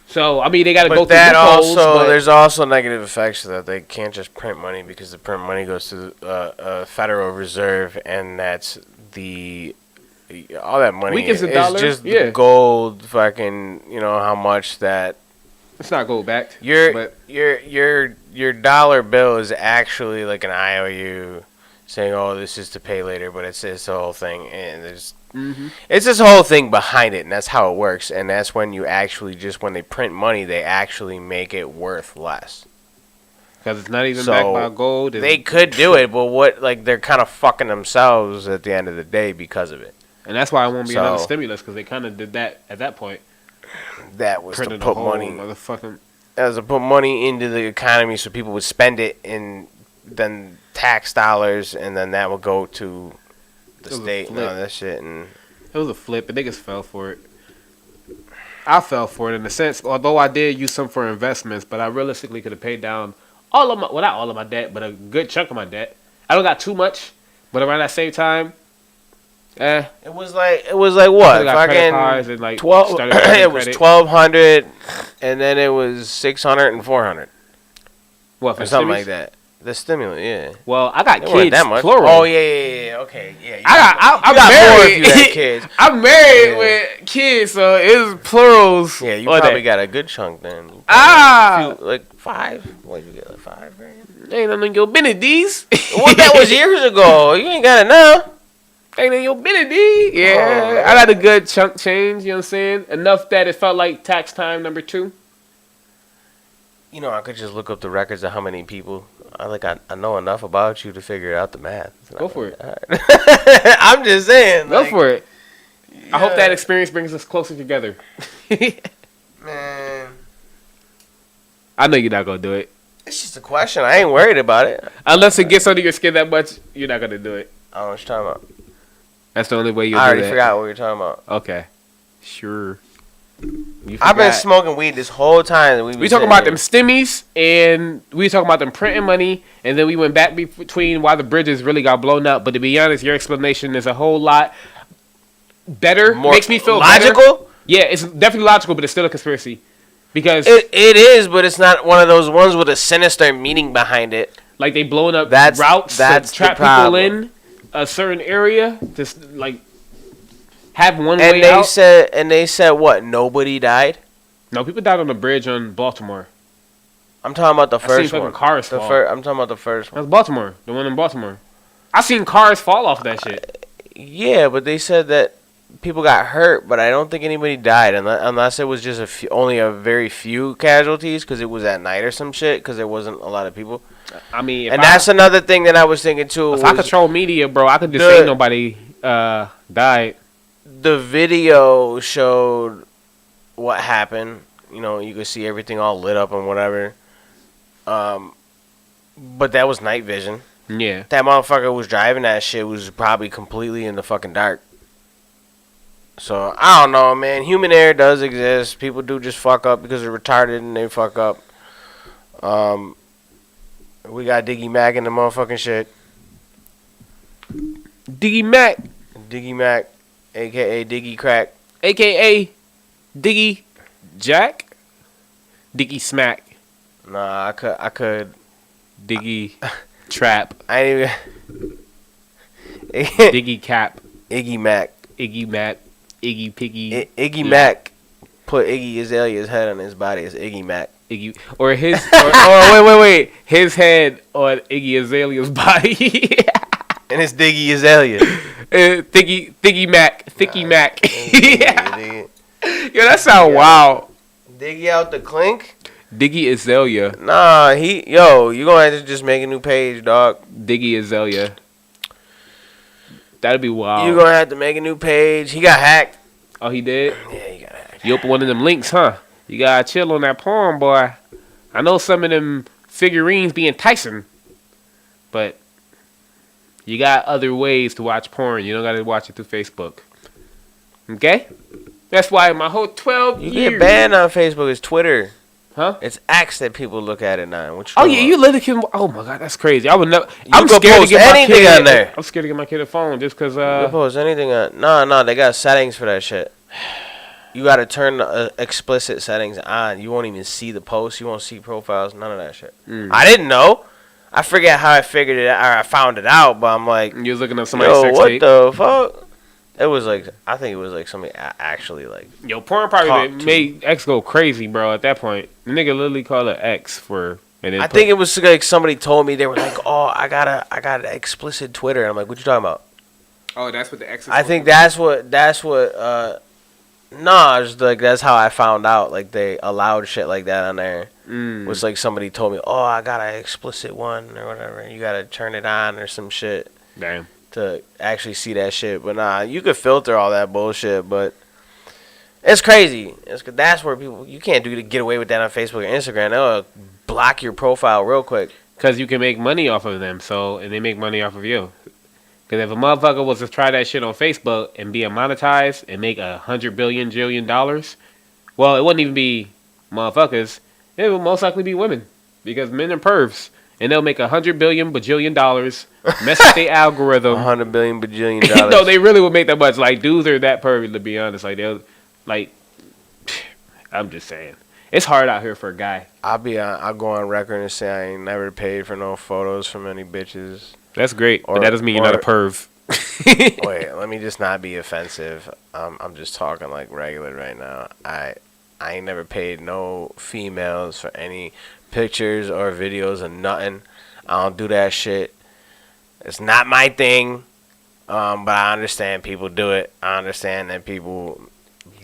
So I mean, they got to go through that loopholes, also, there's also negative effects to that. They can't just print money because the print money goes to Federal Reserve, and that's all that money is just gold. Fucking, you know how much that. It's not gold backed. Your dollar bill is actually like an IOU saying, "Oh, this is to pay later," but it's the whole thing, and there's. It's this whole thing behind it, and that's how it works. And that's when you actually when they print money, they actually make it worth less. Because it's not even backed by gold. They could do it, but they're kind of fucking themselves at the end of the day because of it. And that's why it won't be another stimulus, because they kind of did that at that point. That was to put money. That was to put money into the economy so people would spend it in then tax dollars, and then that would go to the state and all that shit. And it was a flip. The niggas fell for it. I fell for it in a sense, although I did use some for investments, but I realistically could have paid down all of my, well, not all of my debt, but a good chunk of my debt. I don't got too much, but around that same time, it was like what? Fucking and like 12. It was 1,200, and then it was 600 and 400. What, for or something like that? The stimulant, yeah. Well, I got kids, that much. plural. Oh yeah. Okay, yeah. I'm married. More if you had kids. I'm married with kids, so it's plurals. Yeah, you probably got a good chunk then. Like 5. What did you get? Like 5 grand? Ain't nothing in your business. Well, that was years ago. You ain't got it now. Ain't in your business. Yeah, I got a good chunk change. You know what I'm saying? Enough that it felt like tax time number 2. You know, I could just look up the records of how many people. I know enough about you to figure out the math. Go for it. I'm just saying. Go for it. Yeah. I hope that experience brings us closer together. Man. I know you're not going to do it. It's just a question. I ain't worried about it. Unless it gets under your skin that much, you're not going to do it. I don't know what you're talking about. That's the only way you'll do that. I already that. forgot what you're talking about. Okay. Sure. I've been smoking weed this whole time. We talking about them stimmies, and we talking about them printing money, and then we went back between why the bridges really got blown up. But to be honest, your explanation is a whole lot better. Makes me feel logical. Better. Yeah, it's definitely logical, but it's still a conspiracy. Because it is, but it's not one of those ones with a sinister meaning behind it. Like they blowing up routes to trap people in a certain area, just like. Have one way out. And they said what? Nobody died? No, people died on the bridge on Baltimore. I'm talking about the first one. Cars fall. I'm talking about the first one. That's Baltimore. The one in Baltimore. I seen cars fall off that shit. Yeah, but they said that people got hurt, but I don't think anybody died unless it was just only a very few casualties because it was at night or some shit because there wasn't a lot of people. I mean, that's another thing that I was thinking too. If I control media, bro, I could just say nobody died. The video showed what happened. You know, you could see everything all lit up and whatever. But that was night vision. Yeah. That motherfucker was driving that shit was probably completely in the fucking dark. So, I don't know, man. Human error does exist. People do just fuck up because they're retarded and they fuck up. We got Diggy Mac in the motherfucking shit. Diggy Mac. Diggy Mac. A.K.A. Diggy Crack. A.K.A. Diggy Jack. Diggy Smack. Nah, I could. Diggy Trap. I ain't even. Diggy Cap. Iggy Mac. Iggy Mac. Iggy Piggy. Iggy Mac put Iggy Azalea's head on his body as Iggy Mac. Iggy. Or his. wait. His head on Iggy Azalea's body. And it's Diggy Azalea. Thicky Mac. Yo, that sound wild. Diggy out the clink? Diggy Azalea. Nah, you gonna have to just make a new page, dog. Diggy Azalea. That'd be wild. You gonna have to make a new page. He got hacked. Oh, he did? Yeah, you gotta act. You open one of them links, huh? You gotta chill on that porn, boy. I know some of them figurines be enticing, but you got other ways to watch porn. You don't gotta watch it through Facebook. Okay? That's why my whole 12 You years... get banned on Facebook. It's Twitter. Huh? It's X that people look at it now. What you Oh talking yeah, about? you literally can. Oh my god, that's crazy. I would never. You I'm can scared to post get my anything kid on there. I'm scared to get my kid a phone just because. You can post anything on. No, they got settings for that shit. You gotta turn the explicit settings on. You won't even see the posts. You won't see profiles. None of that shit. I didn't know. I forget how I figured it out, or I found it out. But I'm like, You was looking up somebody's yo, sex what tape. the fuck? It was like, I think it was like somebody actually like. Yo, porn probably Talk to made X go crazy, bro. At that point, the nigga literally called it X for. And then I think it was like somebody told me, they were like, oh, I got an explicit Twitter. And I'm like, what you talking about? Oh, that's what the X. I think that's what. No, it's like that's how I found out. Like they allowed shit like that on there. Was like somebody told me, oh, I got an explicit one or whatever. You gotta turn it on or some shit Damn. to actually see that shit. But nah, you could filter all that bullshit. But it's crazy. That's where people you can't get away with that on Facebook or Instagram. They'll block your profile real quick. Because you can make money off of them, and they make money off of you. Because if a motherfucker was to try that shit on Facebook and be monetized and make $100 billion, well, it wouldn't even be motherfuckers. It would most likely be women. Because men are pervs. And they'll make $100 billion bajillion, mess with their algorithm. $100 billion bajillion dollars. No, they really would make that much. Like, dudes are that pervy, to be honest. Like, they'll, like, I'm just saying. It's hard out here for a guy. I'll go on record and say I ain't never paid for no photos from any bitches. That's great, but that doesn't mean you're not a perv. Wait, let me just not be offensive. I'm just talking like regular right now. I ain't never paid no females for any pictures or videos or nothing. I don't do that shit. It's not my thing. But I understand people do it. I understand that people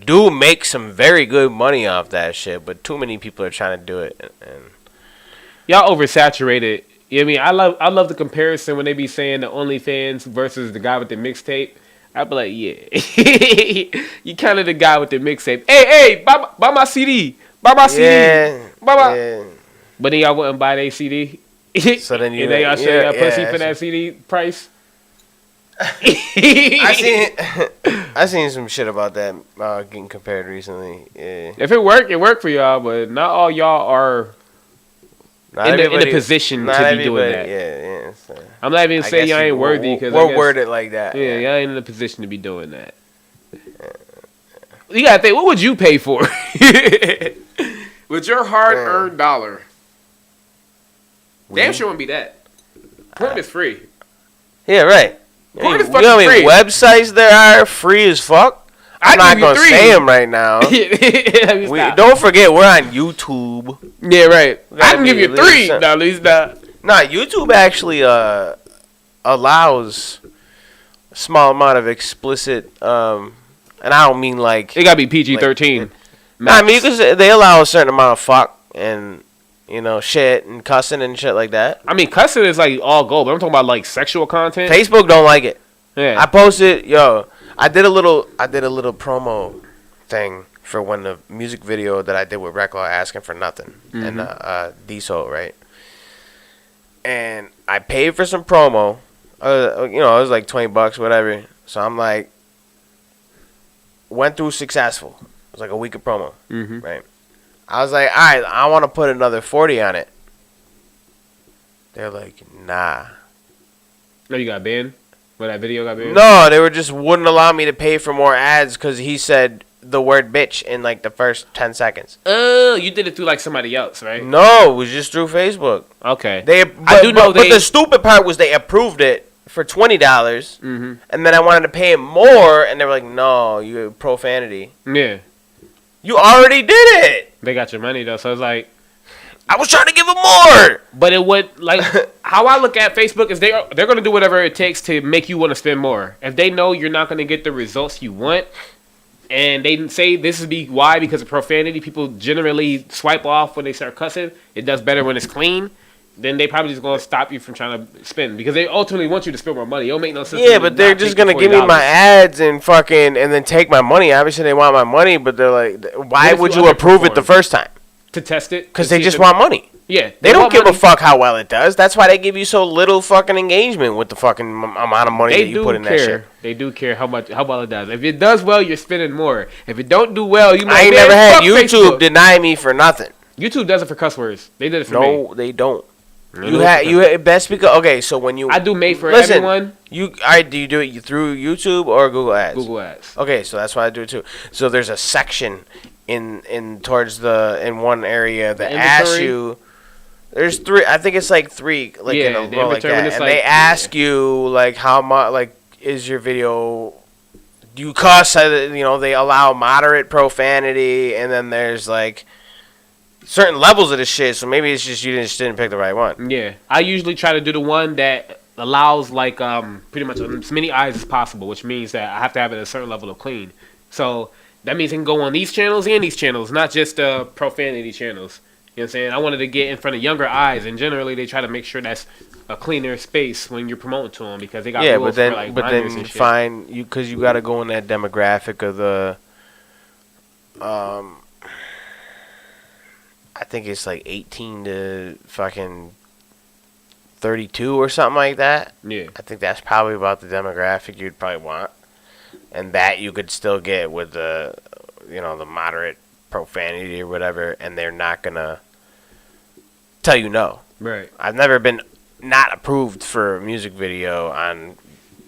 do make some very good money off that shit, but too many people are trying to do it. And Y'all oversaturated. You know what I mean? I love the comparison when they be saying the OnlyFans versus the guy with the mixtape. I'd be like, yeah. You kind of the guy with the mixtape. Hey, buy my CD. Buy my CD. Buy my... Yeah. But then y'all wouldn't buy their CD. So then you... And then y'all show y'all pussy for that CD price. I seen some shit about that getting compared recently. Yeah. If it worked for y'all, but not all y'all are in the position to be doing that. Yeah. So I'm not even saying y'all ain't worthy because we'll word it like that. Yeah, y'all ain't in a position to be doing that. You gotta think, what would you pay for with your hard-earned dollar? Damn sure wouldn't be that. Porn is free. Yeah, right. Porn is You fucking know how many free. websites there are free as fuck? I'm not going to say them right now. Don't forget, we're on YouTube. Yeah, right. I can give you 3. No, at least not. Nah, YouTube actually allows a small amount of explicit, and I don't mean like... It got to be PG-13. I mean, they allow a certain amount of fuck and... You know, shit and cussing and shit like that. I mean, cussing is like all gold, but I'm talking about like sexual content. Facebook don't like it. Yeah. I posted, I did a little promo thing for when the music video that I did with Reclaw Asking for Nothing and Diesel, right? And I paid for some promo. It was like $20, whatever. So I'm like, went through successful. It was like a week of promo, right? I was like, all right, I want to put another 40 on it. They're like, nah. No, you got banned? When that video got banned? No, they just wouldn't allow me to pay for more ads because he said the word bitch in like the first 10 seconds. Oh, you did it through like somebody else, right? No, it was just through Facebook. Okay. But the stupid part was they approved it for $20, and then I wanted to pay him more, and they were like, no, you profanity. Yeah. You already did it. They got your money though, so it's like I was trying to give him more. But it would like how I look at Facebook is they're gonna do whatever it takes to make you want to spend more. If they know you're not gonna get the results you want, and they say this is why because of profanity, people generally swipe off when they start cussing. It does better when it's clean. then they probably just gonna stop you from trying to spend because they ultimately want you to spend more money. It don't make no sense. Yeah, but they're just gonna give me my ads and then take my money. Obviously, they want my money, but they're like, why would you approve it the first time? To test it? Because they just want money. Yeah, they don't give a fuck how well it does. That's why they give you so little fucking engagement with the fucking amount of money that you put in that shit. They do care how well it does. If it does well, you're spending more. If it don't do well, you might. I ain't never had YouTube deny me for nothing. YouTube does it for cuss words. They did it for me. No, they don't. You best because okay. So when you I do made for everyone. Do you do it through YouTube or Google Ads? Google Ads. Okay, so that's why I do it too. So there's a section in one area that asks you. There's 3. I think it's like 3, like in a row like that, and they ask you like how much like is your video. Do you cuss? They allow moderate profanity, and then there's like certain levels of the shit. So maybe it's just you just didn't pick the right one. Yeah, I usually try to do the one that allows like pretty much as many eyes as possible, which means that I have to have it at a certain level of clean. So that means it can go on these channels and these channels, not just profanity channels. You know what I'm saying? I wanted to get in front of younger eyes, and generally they try to make sure that's a cleaner space when you're promoting to them because they got rules for like minors and shit. Fine, because you got to go in that demographic of the, I think it's like 18 to fucking 32 or something like that. Yeah, I think that's probably about the demographic you'd probably want, and that you could still get with the, the moderate profanity or whatever, and they're not gonna tell you no. Right. I've never been not approved for a music video on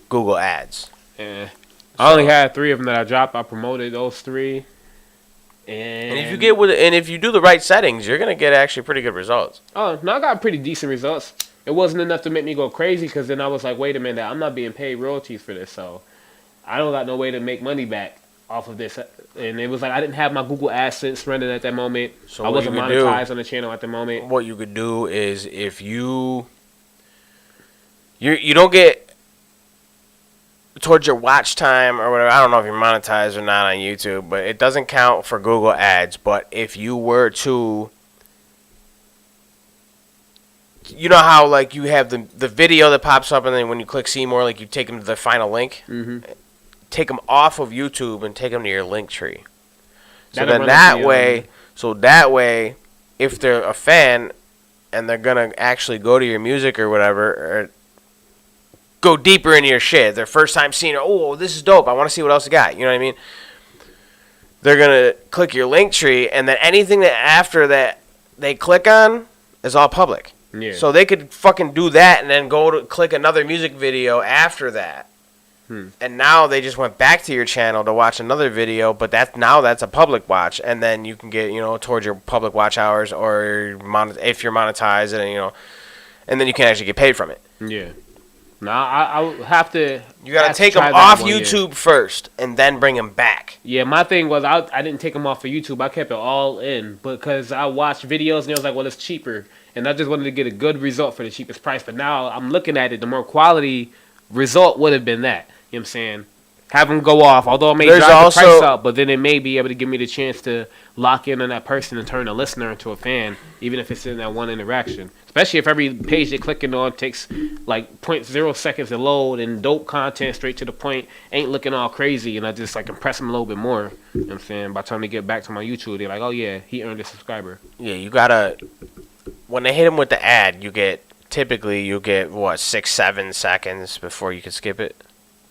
Google Ads. Yeah. I only had 3 of them that I dropped. I promoted those 3. And if you do the right settings, you're gonna get actually pretty good results. Oh, no, I got pretty decent results. It wasn't enough to make me go crazy because then I was like, wait a minute, I'm not being paid royalties for this, so I don't got no way to make money back off of this. And it was like I didn't have my Google AdSense running at that moment. So I wasn't monetized on the channel at the moment. What you could do is if you don't get towards your watch time or whatever. I don't know if you're monetized or not on YouTube, but it doesn't count for Google Ads. But if you were to, you know how like you have the video that pops up and then when you click see more, like you take them to the final link. Mm-hmm. Take them off of YouTube and take them to your link tree. So then that way, if they're a fan and they're gonna actually go to your music or whatever, or go deeper into your shit, their first time seeing it, oh, this is dope, I want to see what else you got. You know what I mean? They're gonna click your link tree, and then anything that after that they click on is all public. Yeah. So they could fucking do that and then go to click another music video after that. And now they just went back to your channel to watch another video, but that's a public watch, and then you can get towards your public watch hours or if you're monetized, and then you can actually get paid from it. Yeah. Now I have to. You gotta take them off YouTube first, and then bring them back. Yeah, my thing was I didn't take them off of YouTube. I kept it all in because I watched videos and it was like, well, it's cheaper, and I just wanted to get a good result for the cheapest price. But now I'm looking at it, the more quality result would have been that. You know what I'm saying? Have them go off, although it may drive the price up, but then it may be able to give me the chance to lock in on that person and turn a listener into a fan, even if it's in that one interaction. Especially if every page they're clicking on takes like 0.0 seconds to load and dope content straight to the point, ain't looking all crazy, and I just like impress them a little bit more. You know what I'm saying? By the time they get back to my YouTube, they're like, oh yeah, he earned a subscriber. Yeah, you gotta, when they hit him with the ad, you get 6-7 seconds before you can skip it.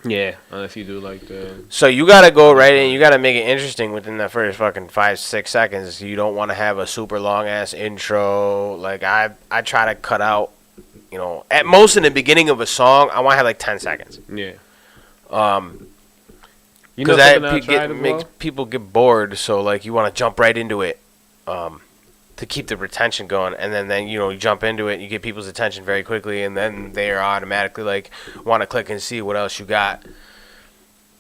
Yeah, unless you do like the... So you gotta go right in. You gotta make it interesting within that first fucking 5-6 seconds. You don't want to have a super long ass intro. Like I try to cut out, at most in the beginning of a song, I want to have like 10 seconds. Yeah. Because that makes people get bored. So like you want to jump right into it, to keep the retention going, and then you jump into it and you get people's attention very quickly, and then they are automatically like want to click and see what else you got.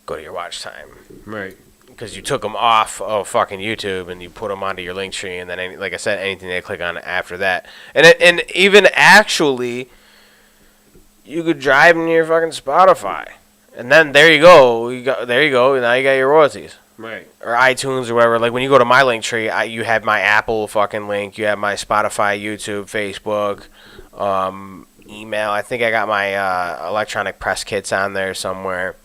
Go to your watch time, right? Because you took them off of fucking YouTube and you put them onto your link tree, and then like I said, anything they click on after that, and even actually, you could drive into your fucking Spotify, and then there you go, now you got your royalties. Right. Or iTunes or whatever. Like when you go to my link tree, you have my Apple fucking link. You have my Spotify, YouTube, Facebook, email. I think I got my electronic press kits on there somewhere.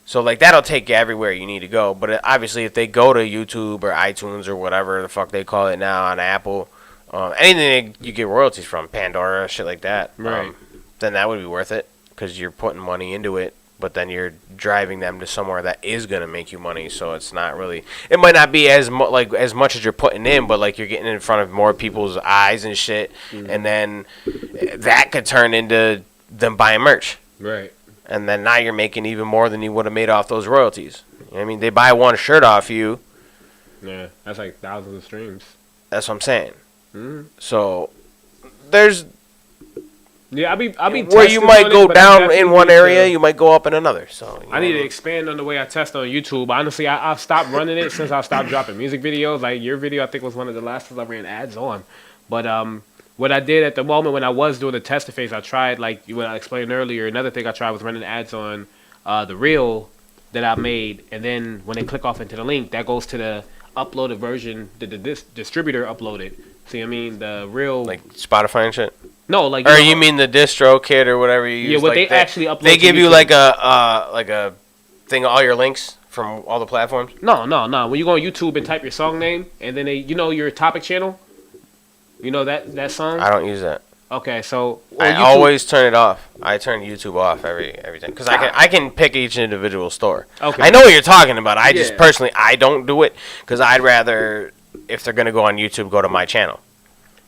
So like that'll take you everywhere you need to go. But obviously, if they go to YouTube or iTunes or whatever the fuck they call it now on Apple, anything you get royalties from, Pandora, shit like that, Right. then that would be worth it because you're putting money into it. But then you're driving them to somewhere that is gonna make you money. So it's not really. It might not be as as much as you're putting in, but like you're getting in front of more people's eyes and shit, and then that could turn into them buying merch. Right. And then now you're making even more than you would have made off those royalties. You know what I mean, they buy one shirt off you. Yeah, that's like thousands of streams. That's what I'm saying. Mm-hmm. So there's Yeah, I'll be where you testing might on go it, but I down definitely in one need to- area, you might go up in another. So I need to expand on the way I test on YouTube. Honestly, I've stopped running it since I stopped dropping music videos. Like your video, I think was one of the last ones I ran ads on. But what I did at the moment when I was doing the tester phase, I tried like what I explained earlier. Another thing I tried was running ads on the reel that I made, and then when they click off into the link, that goes to the uploaded version that the distributor uploaded. See, what I mean the real like Spotify and shit. no, like Or you mean the distro kit or whatever you use? yeah, what like they that. actually upload. They to give you YouTube. like a thing, all your links from all the platforms. No. When you go on YouTube and type your song name, and then your topic channel, that song. I don't use that. Okay, so I YouTube- always turn it off. I turn YouTube off everything because I can pick each individual store. Okay. I know what you're talking about. I just Yeah. personally I don't do it because I'd rather if they're gonna go on YouTube go to my channel.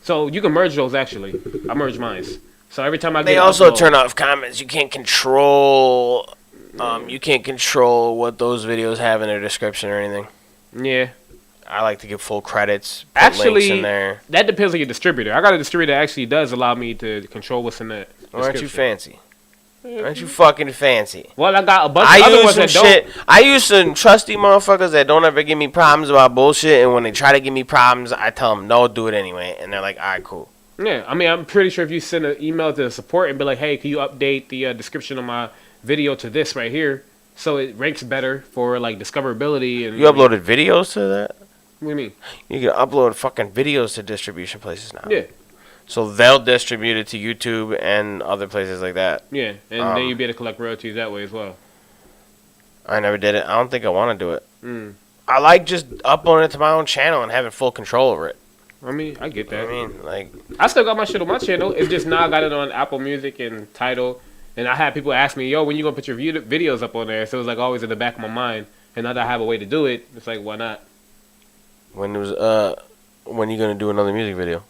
So you can merge those actually. I merge mine. So every time I get They an also upload- turn off comments. You can't control. You can't control what those videos have in their description or anything. Yeah, I like to give full credits. Put links in actually, there. that depends on your distributor. I got a distributor that actually does allow me to control what's in the Aren't you description. fancy? Aren't you fucking fancy? Well, I got a bunch I of other use ones some that don't. shit. I use some trusty motherfuckers that don't ever give me problems about bullshit, and when they try to give me problems, I tell them no, do it anyway, and they're like, all right, cool. Yeah, I mean, I'm pretty sure if you send an email to the support and be like, "Hey, can you update the description of my video to this right here, so it ranks better for like discoverability?" And You uploaded videos to that? What do you mean? You can upload fucking videos to distribution places now. Yeah, So they'll distribute it to YouTube and other places like that. yeah, and then you'll be able to collect royalties that way as well. I never did it. I don't think I want to do it. Mm. I like just uploading it to my own channel and having full control over it. I mean, I get that. I mean, like, I still got my shit on my channel. It's just now I got it on Apple Music and Tidal. And I had people ask me, "Yo, when you gonna put your videos up on there?" So it was like always in the back of my mind. And now that I have a way to do it, it's like, why not? when you gonna do another music video?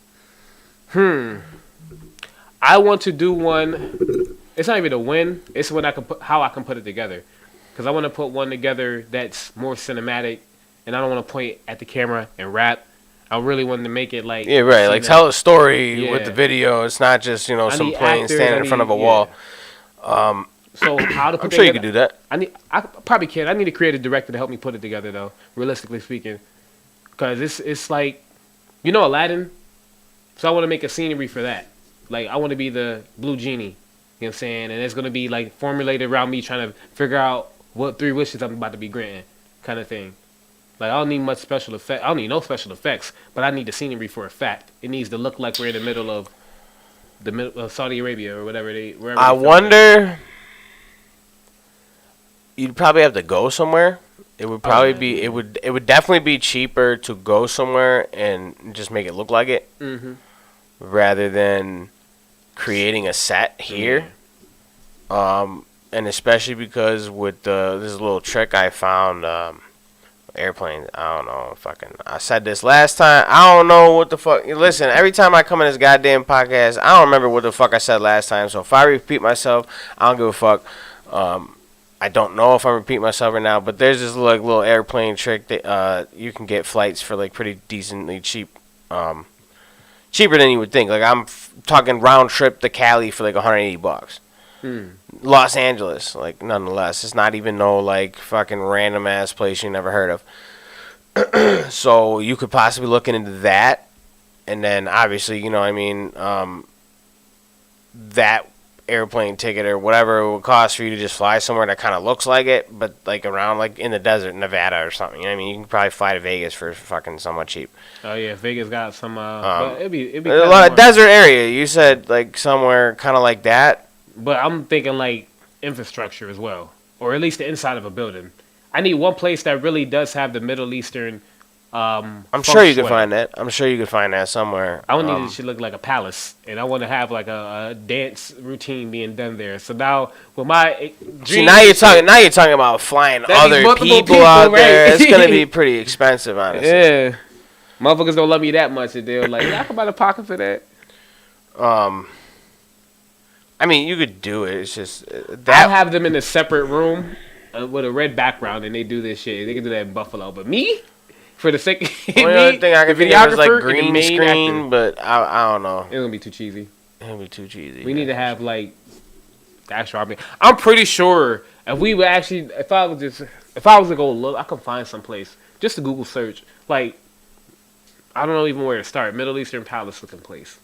I want to do one. It's not even a win. It's when how I can put it together. Because I want to put one together that's more cinematic, and I don't want to point at the camera and rap. I really wanted to make it like Yeah, right. Like tell a story with Yeah. the video. It's not just some need plane actors, standing in front of a wall. So how to put I'm it sure you together? could do that. I probably can. I need a creative director to help me put it together, though. Realistically speaking, because it's like, Aladdin. So I want to make a scenery for that. Like I want to be the blue genie. You know what I'm saying? And it's gonna be like formulated around me trying to figure out what 3 wishes I'm about to be granting, kind of thing. Like I don't need much special effect. I don't need no special effects, but I need the scenery for a fact. It needs to look like we're in the middle of Saudi Arabia or wherever wherever. I they film it. wonder. You'd probably have to go somewhere. It would probably be. It would definitely be cheaper to go somewhere and just make it look like it, rather than creating a set here. And especially because with this little trick I found, airplanes. I don't know. I said this last time. I don't know what the fuck. Listen, every time I come in this goddamn podcast, I don't remember what the fuck I said last time. So if I repeat myself, I don't give a fuck. I don't know if I'm repeating myself right now, but there's this little airplane trick that you can get flights for like pretty decently cheap, cheaper than you would think. Like I'm talking round trip to Cali for like $180. Los Angeles, like nonetheless, it's not even no like fucking random ass place you never heard of. So you could possibly look into that, and then obviously that airplane ticket or whatever it would cost for you to just fly somewhere that kind of looks like it, but like around like in the desert, Nevada or something. You know what I mean? You can probably fly to Vegas for fucking somewhat cheap. Oh yeah, Vegas got some. But it'd be a lot of desert area. You said like somewhere kind of like that. But I'm thinking like infrastructure as well, or at least the inside of a building. I need one place that really does have the Middle Eastern. I'm sure you could find that. I'm sure you could find that somewhere. I want it to look like a palace, and I want to have like a dance routine being done there. So now, with my dream, now you're talking about flying other people out there. Right? It's gonna be pretty expensive, honestly. Yeah, motherfuckers don't love me that much, and they're like, "I can buy the pocket for that." I mean, you could do it. It's just that I'll have them in a separate room with a red background, and they do this shit. They can do that in Buffalo, but me. For the sake of the only thing I can think of is like green screen, but I don't know. It's gonna be too cheesy. It'll be too cheesy. We need to have like the actual army. I'm pretty sure if we would actually, if I was to go look, I could find some place just to Google search. Like I don't know even where to start. Middle Eastern palace looking place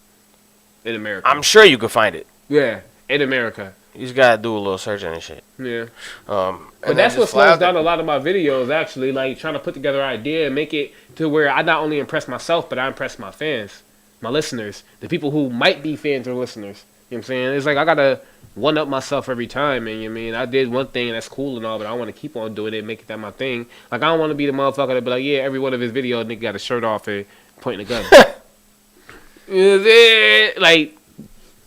in America. I'm sure you could find it. Yeah, in America. You just gotta do a little searching and shit. Yeah. But that's what slows down a lot of my videos, actually, like trying to put together an idea and make it to where I not only impress myself, but I impress my fans, my listeners, the people who might be fans or listeners. You know what I'm saying? It's like I gotta one up myself every time, and you know what I mean, I did one thing and that's cool and all, but I want to keep on doing it and make it that my thing. Like I don't want to be the motherfucker that be like, yeah, every one of his videos, nigga got a shirt off and pointing a gun. Like.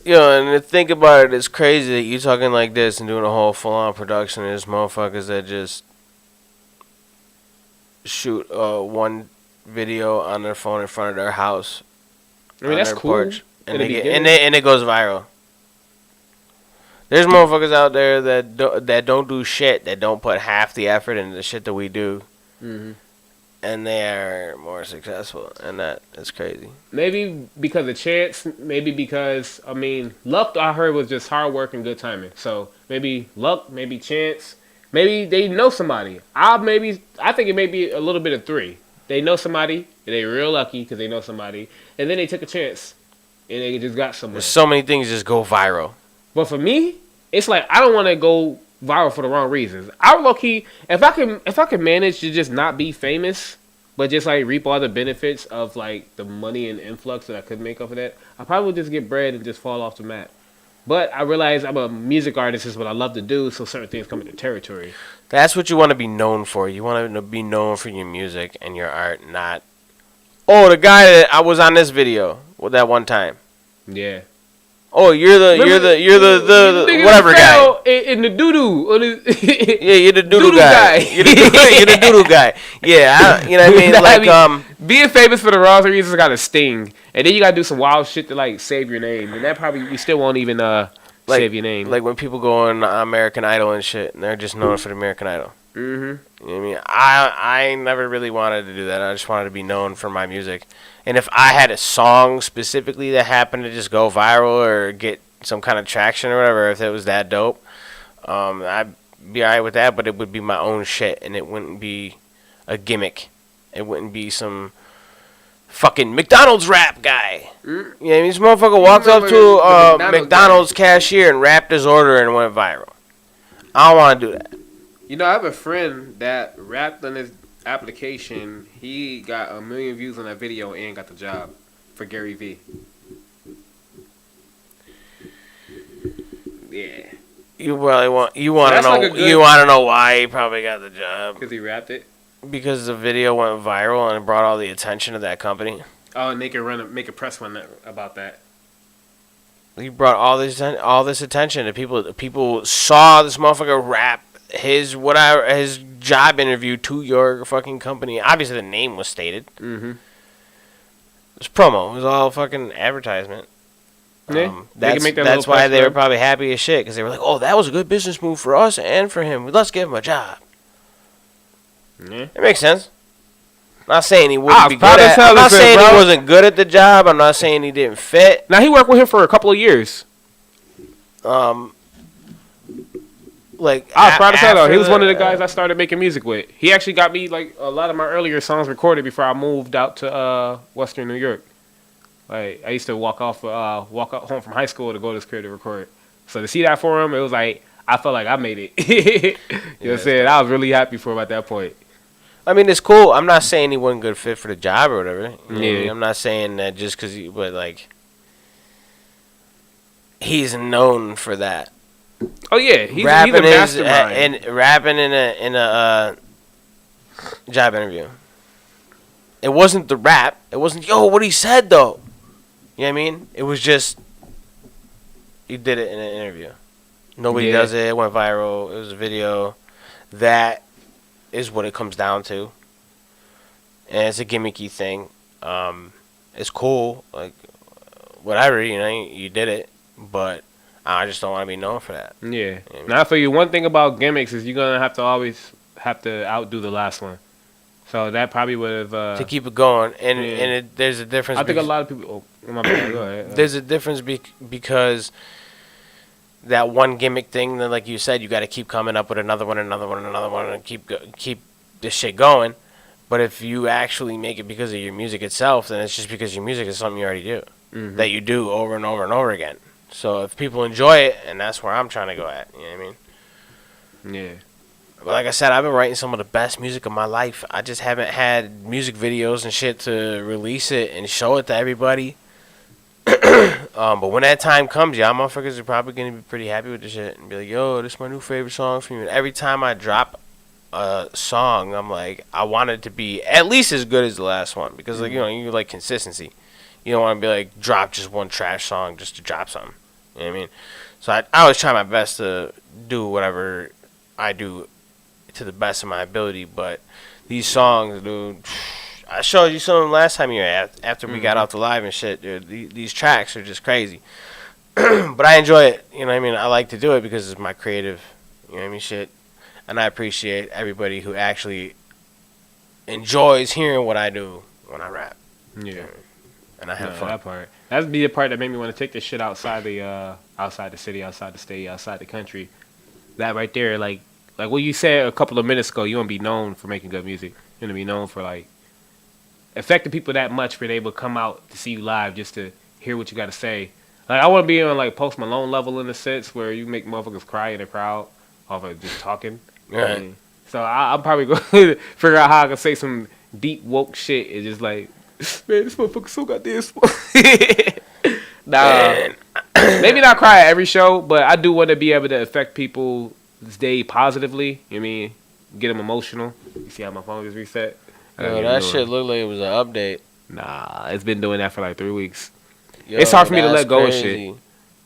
Yo, and to think about it, it's crazy that you talking like this and doing a whole full-on production. And there's motherfuckers that just shoot one video on their phone in front of their house. I mean, that's cool. Porch, and it goes viral. There's motherfuckers out there that don't do shit, that don't put half the effort into the shit that we do. Mm-hmm. And they are more successful, and that is crazy. Maybe because of chance, maybe because, I mean, luck I heard was just hard work and good timing. So maybe luck, maybe chance, maybe they know somebody. I think it may be a little bit of three. They know somebody, and they're real lucky because they know somebody, and then they took a chance, and they just got somewhere. There's so many things just go viral. But for me, it's like I don't want to go viral for the wrong reasons. I low key, if I can manage to just not be famous, but just like reap all the benefits of like the money and influx that I could make off of that, I probably would just get bread and just fall off the map. But I realize I'm a music artist, is what I love to do, so certain things come into territory. That's what you want to be known for. You want to be known for your music and your art, not the guy that I was on this video with that one time. Yeah. Oh, you're the whatever guy in the doo-doo. Yeah, you're the doo-doo guy. You're the doo-doo guy. Yeah, you know what I mean. Like being famous for the wrong reasons got to sting, and then you gotta do some wild shit to like save your name, and that probably you still won't even save your name. Like when people go on American Idol and shit, and they're just known for the American Idol. Mm-hmm. You know what I mean? I never really wanted to do that. I just wanted to be known for my music. And if I had a song specifically that happened to just go viral or get some kind of traction or whatever, if it was that dope, I'd be alright with that. But it would be my own shit, and it wouldn't be a gimmick. It wouldn't be some fucking McDonald's rap guy. You know what I mean? This motherfucker walked up to a McDonald's cashier and rapped his order and went viral. I don't want to do that. You know, I have a friend that rapped on his application. He got 1 million views on that video and got the job for Gary V. Yeah. You want to know why he probably got the job? Because he rapped it. Because the video went viral and it brought all the attention to that company. Oh, and they can make a press run about that. He brought all this attention to people. People saw this motherfucker rap his job interview to your fucking company. Obviously, the name was stated. Mm-hmm. It was promo. It was all fucking advertisement. Yeah. That's why they were probably happy as shit, because they were like, "Oh, that was a good business move for us and for him. Let's give him a job." Yeah. It makes sense. I'm not saying he wouldn't be good at. I'm not saying he wasn't good at the job. I'm not saying he didn't fit. Now he worked with him for a couple of years. Like I was proud to say though, he was one of the guys I started making music with. He actually got me like a lot of my earlier songs recorded before I moved out to Western New York. Like I used to walk home from high school to go to this crib to record. So to see that for him, it was like I felt like I made it. You know what I'm saying? I was really happy for him at that point. I mean, it's cool. I'm not saying he wasn't good fit for the job or whatever. You know what I mean? Yeah. I'm not saying that just because but like, he's known for that. Oh yeah, he's a rapping mastermind. and rapping in a job interview. It wasn't the rap. It wasn't what he said though. You know what I mean? It was just he did it in an interview. Nobody does it. It went viral. It was a video. That is what it comes down to. And it's a gimmicky thing. It's cool. Like whatever, you know, you did it, but I just don't want to be known for that. Yeah. You know what I mean? Now for you, one thing about gimmicks is you're gonna always have to outdo the last one. So that probably would have to keep it going, and there's a difference. I think a lot of people. Oh, my bad. Go ahead. There's a difference because that one gimmick thing that, like you said, you got to keep coming up with another one, and keep this shit going. But if you actually make it because of your music itself, then it's just because your music is something you already do, that you do over and over and over again. So if people enjoy it, and that's where I'm trying to go at, you know what I mean? Yeah. But like I said, I've been writing some of the best music of my life. I just haven't had music videos and shit to release it and show it to everybody. But when that time comes, y'all motherfuckers are probably going to be pretty happy with the shit and be like, yo, this is my new favorite song from you. And every time I drop a song, I'm like, I want it to be at least as good as the last one. Because, like, you know, you like consistency. You don't want to be like, drop just one trash song just to drop something. You know what I mean? So I always try my best to do whatever I do to the best of my ability. But these songs, dude, I showed you some of them last time you were after we got off the live and shit, dude. These tracks are just crazy. But I enjoy it. You know what I mean? I like to do it because it's my creative, you know what I mean, shit. And I appreciate everybody who actually enjoys hearing what I do when I rap. Yeah. And I have fun. That part. That'd be the part that made me want to take this shit outside the city, outside the state, outside the country. That right there, like what you said a couple of minutes ago, you want to be known for making good music. You want to be known for, like, affecting people that much for they able to come out to see you live just to hear what you got to say. Like, I want to be on, like, Post Malone level in a sense where you make motherfuckers cry in the crowd off of just talking. Right. So I'm probably going to figure out how I can say some deep woke shit and just like, man, this motherfucker so goddamn smart. Nah, maybe not cry at every show, but I do want to be able to affect people's day positively. You know what I mean? Get them emotional. You see how my phone just reset? Yo, that shit looked like it was an update. Nah, it's been doing that for like 3 weeks. Yo, it's hard for me to that's let go crazy. of shit.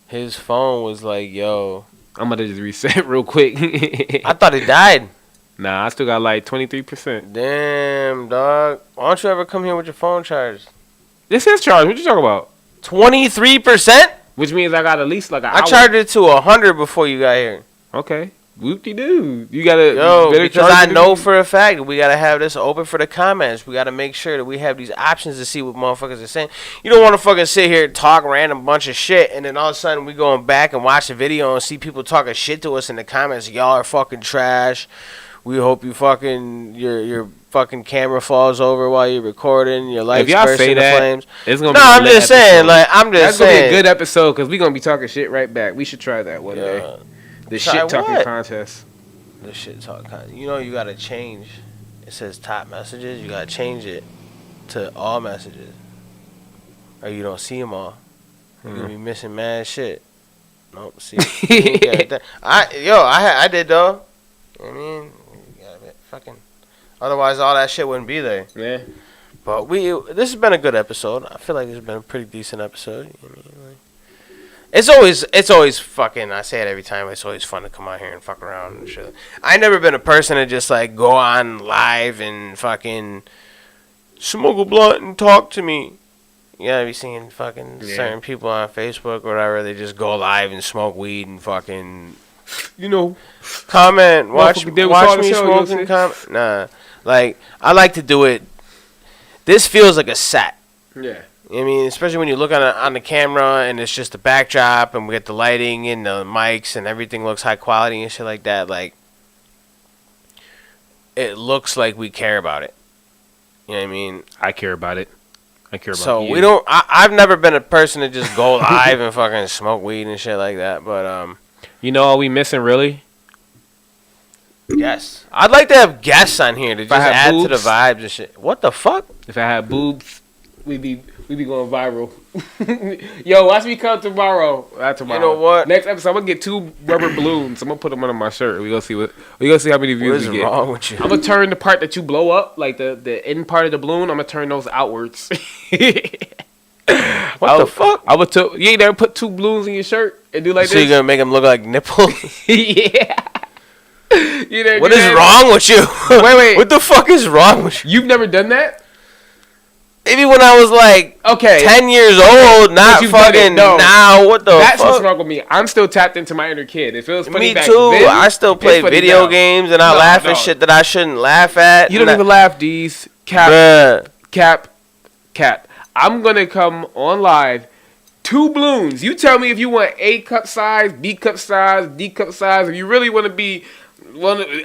His phone was like, yo. I'm going to just reset real quick. I thought it died. Nah, I still got like 23%. Damn, dog. Why don't you ever come here with your phone charged? This is charged. What you talking about? 23%? Which means I got at least like an hour. I charged it to 100 before you got here. Okay. Whoop-de-doo. You gotta... Yo, because I know for a fact we gotta have this open for the comments. We gotta make sure that we have these options to see what motherfuckers are saying. You don't want to fucking sit here and talk random bunch of shit, and then all of a sudden we going back and watch the video and see people talking shit to us in the comments. Y'all are fucking trash. We hope you fucking... Your fucking camera falls over while you're recording. Your lights burst into flames. It's gonna be I'm just saying. Like, I'm just saying. That's gonna be a good episode because we're gonna be talking shit right back. We should try that one day. The shit talking contest. The shit talk contest. You know you gotta change. It says top messages. You gotta change it to all messages, or you don't see them all. You're gonna be missing mad shit. Nope. See. I did though. I mean, you gotta be fucking. Otherwise, all that shit wouldn't be there. Yeah. But this has been a good episode. I feel like this has been a pretty decent episode. You know what I mean? Like, it's always fucking. I say it every time. It's always fun to come out here and fuck around and shit. I never been a person to just like go on live and fucking smoke a blunt and talk to me. You gotta be seeing fucking certain people on Facebook or whatever. They just go live and smoke weed and fucking, comment. Watch me smoking. Nah, like I like to do it. This feels like a set. Yeah. I mean, especially when you look on the camera and it's just the backdrop and we get the lighting and the mics and everything looks high quality and shit like that. Like, it looks like we care about it. You know what I mean? I care about it. I care about So you. we don't. I've never been a person to just go live and fucking smoke weed and shit like that. But You know all we missing really? yes, I'd like to have guests on here to just I had add to the boobs. vibes and shit. What the fuck? If I had boobs, we'd be going viral. Yo, watch me come tomorrow. Not tomorrow. You know what? Next episode, I'm gonna get 2 rubber balloons. I'm gonna put them under my shirt. We gonna see how many What views is we get. wrong with you? I'm gonna turn the part that you blow up, like the end part of the balloon. I'm gonna turn those outwards. What the fuck? I would you ain't never put 2 balloons in your shirt and do like So this? you're gonna make them look like nipples? Yeah. You never What do is that? wrong with you? Wait. What the fuck is wrong with you? You've never done that? Maybe when I was like Okay. 10 years old, not you've done it, fucking no. now. What the That's what's fuck? wrong with me. I'm still tapped into my inner kid. It feels funny Me back too. then. I still It's play funny video now. games and I No, laugh no. at shit that I shouldn't laugh at. You don't and even laugh, D's. Cap. Bruh. Cap. I'm gonna come on live. 2 balloons. You tell me if you want A cup size, B cup size, D cup size. If you really want to be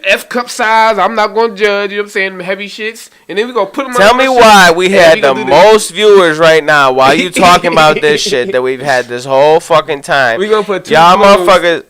F cup size, I'm not gonna judge. You know what I'm saying? Heavy shits, and then we gonna put them. Tell me why we had the the most viewers right now while you talking about this shit that we've had this whole fucking time. We gonna put 2 Y'all balloons. motherfuckers,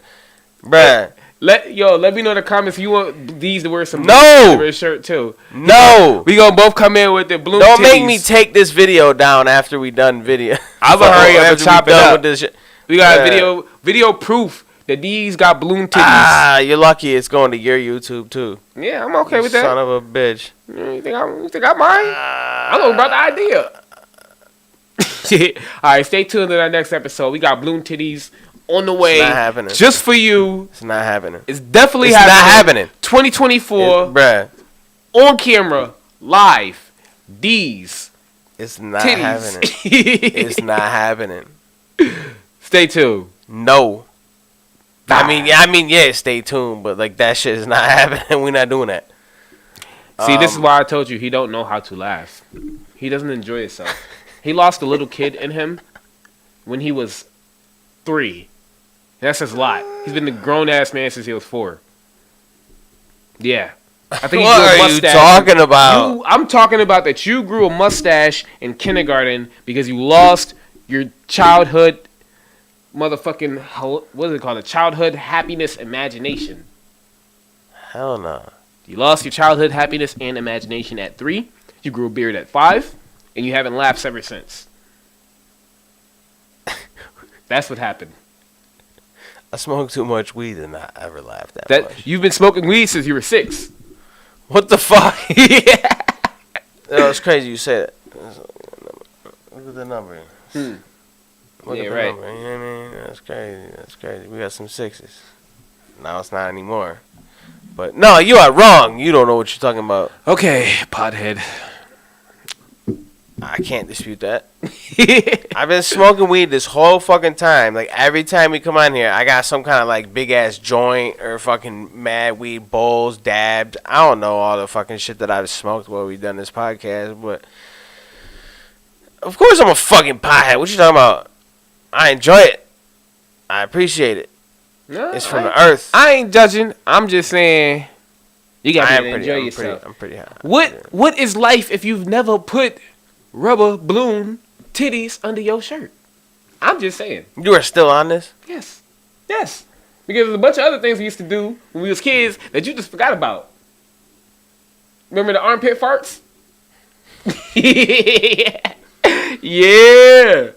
bruh. Let me know in the comments if you want these to wear some No! shirt too. No. We gonna both come in with the balloon. Don't make titties. me take this video down after we done video. I'm gonna hurry up and After we chop it done up. with this shit. We got Yeah. video proof that these got balloon titties. Ah, you're lucky it's going to your YouTube too. Yeah, I'm okay with that. Son of a bitch. You think I mind? I know about the idea. All right, stay tuned to our next episode. We got balloon titties on the way. It's not happening. Just for you. It's not happening. It's definitely It's not happening. 2024 Bruh, on camera, live. These it's not titties. happening. It's not happening. Stay tuned. No. I mean, yeah, stay tuned, but like that shit is not happening. We're not doing that. See, this is why I told you he don't know how to laugh. He doesn't enjoy himself. He lost a little kid in him when he was 3. That says a lot. He's been a grown ass man since he was 4. Yeah. I think he What grew a are you mustache. talking about? I'm talking about that you grew a mustache in kindergarten because you lost your childhood motherfucking, what is it called? A childhood happiness imagination. Hell no. You lost your childhood happiness and imagination at 3. You grew a beard at 5. And you haven't laughed ever since. That's what happened. I smoked too much weed and I ever laughed that much. You've been smoking weed since you were 6. What the fuck? Yeah. No, it's crazy you said it. Look at the number. Look Yeah, at the right. number. You know what I mean? That's crazy. That's crazy. We got some 6s. Now it's not anymore. But no, you are wrong. You don't know what you're talking about. Okay, pothead. I can't dispute that. I've been smoking weed this whole fucking time. Like every time we come on here, I got some kind of like big ass joint or fucking mad weed bowls, dabbed. I don't know all the fucking shit that I've smoked while we done this podcast, but of course I'm a fucking pothead. What you talking about? I enjoy it. I appreciate it. No, It's from the earth. I ain't judging. I'm just saying you gotta enjoy yourself. I'm pretty high. What is life if you've never put rubber balloon titties under your shirt? I'm just saying. You are still on this? Yes. Because there's a bunch of other things we used to do when we was kids that you just forgot about. Remember the armpit farts? Yeah.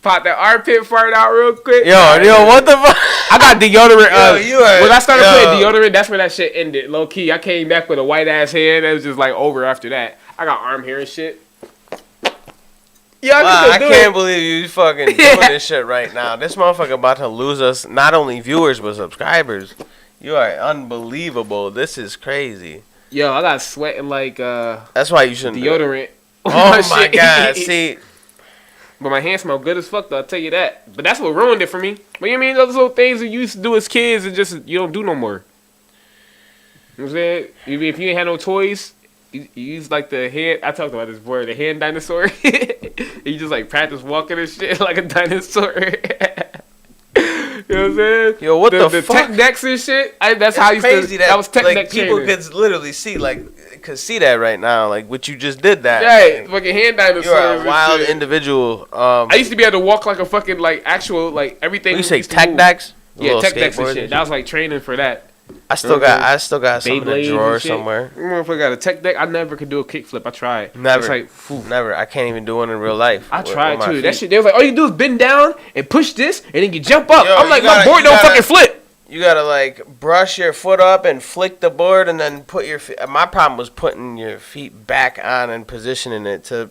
Pop that armpit fart out real quick. Yo, what the fuck? I got deodorant. When I started putting yo. deodorant, that's where that shit ended. Low key, I came back with a white ass hand. It was just like over after that. I got arm hair and shit. Yeah, I can't believe you fucking doing this shit right now. This motherfucker about to lose us not only viewers but subscribers. You are unbelievable. This is crazy. Yo, I got sweating like That's why you shouldn't do it. deodorant. Oh my god! See, but my hands smell good as fuck though. I'll tell you that. But that's what ruined it for me. But you know what I mean, those little things we used to do as kids, and just you don't do no more. You know what I'm saying? If you ain't had no toys, you use like the hand. I talked about this before. The hand dinosaur. You just like practice walking and shit like a dinosaur. You know what I'm saying? Yo, what the fuck? tech decks and shit. That's how I used crazy to. That was tech like deck people training. could literally see like could see that right now. Like what you just did that. Yeah, fucking hand dinosaur. You're a wild individual. I used to be able to walk like a fucking like actual like everything. You say tech decks? Yeah, tech decks and shit. That was like training for that. I still got some in the Beyblades drawer and shit. somewhere. Motherfucker got a tech deck. I never could do a kickflip. I tried. Never. It's like, never. I can't even do one in real life. I tried too. Feet. That shit. They was like, all you do is bend down and push this, and then you jump up. Yo, I'm like, my board don't fucking flip. You gotta like brush your foot up and flick the board, and then put your feet. My problem was putting your feet back on and positioning it to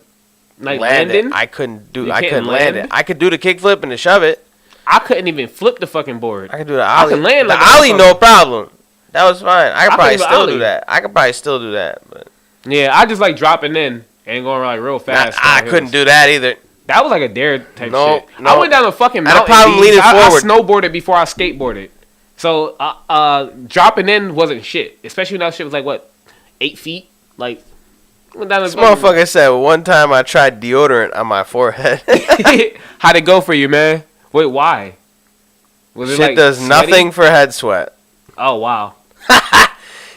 Like land landing. it. I couldn't land it. I could do the kickflip and the shove it. I couldn't even flip the fucking board. I could do the ollie. I can land like the a ollie, motherfucker. no problem. That was fine. I could probably even still ollie. do that. I could probably still do that, but Yeah, I just like dropping in and going like real fast. I couldn't do that either. That was like a dare type No, shit. no. I went down a fucking I had a mountain. problem Beach. leaning I forward. snowboarded before I skateboarded. So dropping in wasn't shit. Especially when that shit was like what, 8 feet? Like went down This motherfucker said one time I tried deodorant on my forehead. How'd it go for you, man? Wait, why? Was it Shit like does sweaty? nothing for head sweat. Oh wow.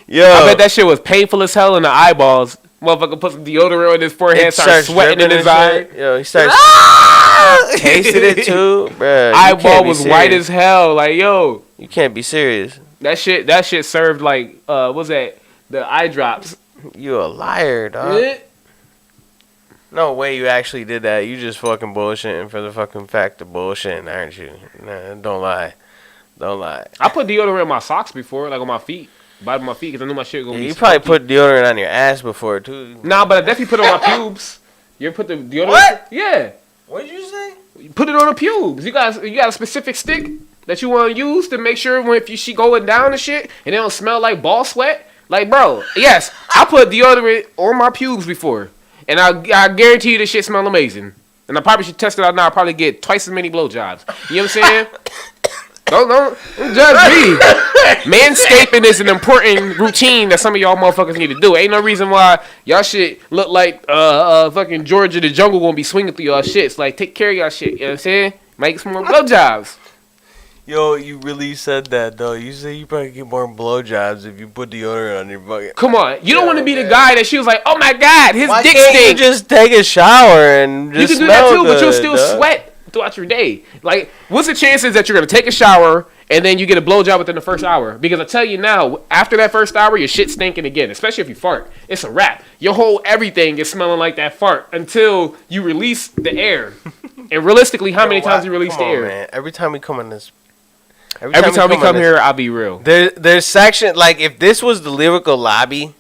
Yo, I bet that shit was painful as hell in the eyeballs. Motherfucker put some deodorant on his forehead, it started starts sweating in dripping his and eye. shit. Yo, he starts tasted it too, bruh. Eyeball was white as hell. Like, yo, You can't be serious. that shit served like what's that? The eye drops. You a liar, dog. No way you actually did that. You just fucking bullshitting for the fucking fact of bullshitting, aren't you? Nah, don't lie. Don't lie. I put deodorant in my socks before, like on my feet, bottom of my feet, because I knew my shit was gonna be. You probably put deodorant on your ass before too. Nah, but I definitely put it on my pubes. You ever put the deodorant? What? Yeah. What did you say? You put it on the pubes. You got a specific stick that you want to use to make sure when if she going down and shit, and it don't smell like ball sweat. Like, bro, yes, I put deodorant on my pubes before, and I guarantee you this shit smell amazing. And I probably should test it out now. I'll probably get twice as many blowjobs. You know what I'm saying? Don't judge me. Manscaping is an important routine that some of y'all motherfuckers need to do. Ain't no reason why y'all shit look like fucking Georgia the Jungle gonna be swinging through y'all shit. It's like, take care of y'all shit. You know what I'm saying? Make some more blowjobs. Yo, you really said that though. You say you probably get more blowjobs if you put deodorant on your bucket. Come on, you don't want to be the guy that she was like, oh my god, his Why dick can't stink. you just take a shower and You just can do that smell too, but you'll good, still dog? sweat throughout your day. Like, what's the chances that you're gonna take a shower and then you get a blowjob within the first hour? Because I tell you now, after that first hour, your shit's stinking again. Especially if you fart, it's a wrap. Your whole everything is smelling like that fart until you release the air. And realistically, how many times you release the air? Man. Every time we come in this. Every time we come here, I'll be real. There's section like if this was the lyrical lobby,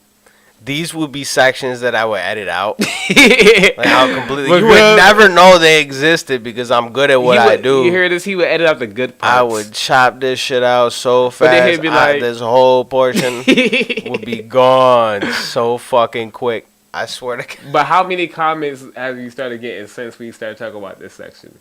these would be sections that I would edit out. Like how completely you would never know they existed because I'm good at what I do. You hear this? He would edit out the good parts. I would chop this shit out so But then fast. he'd be like- This whole portion would be gone so fucking quick. I swear to God. But how many comments have you started getting since we started talking about this section?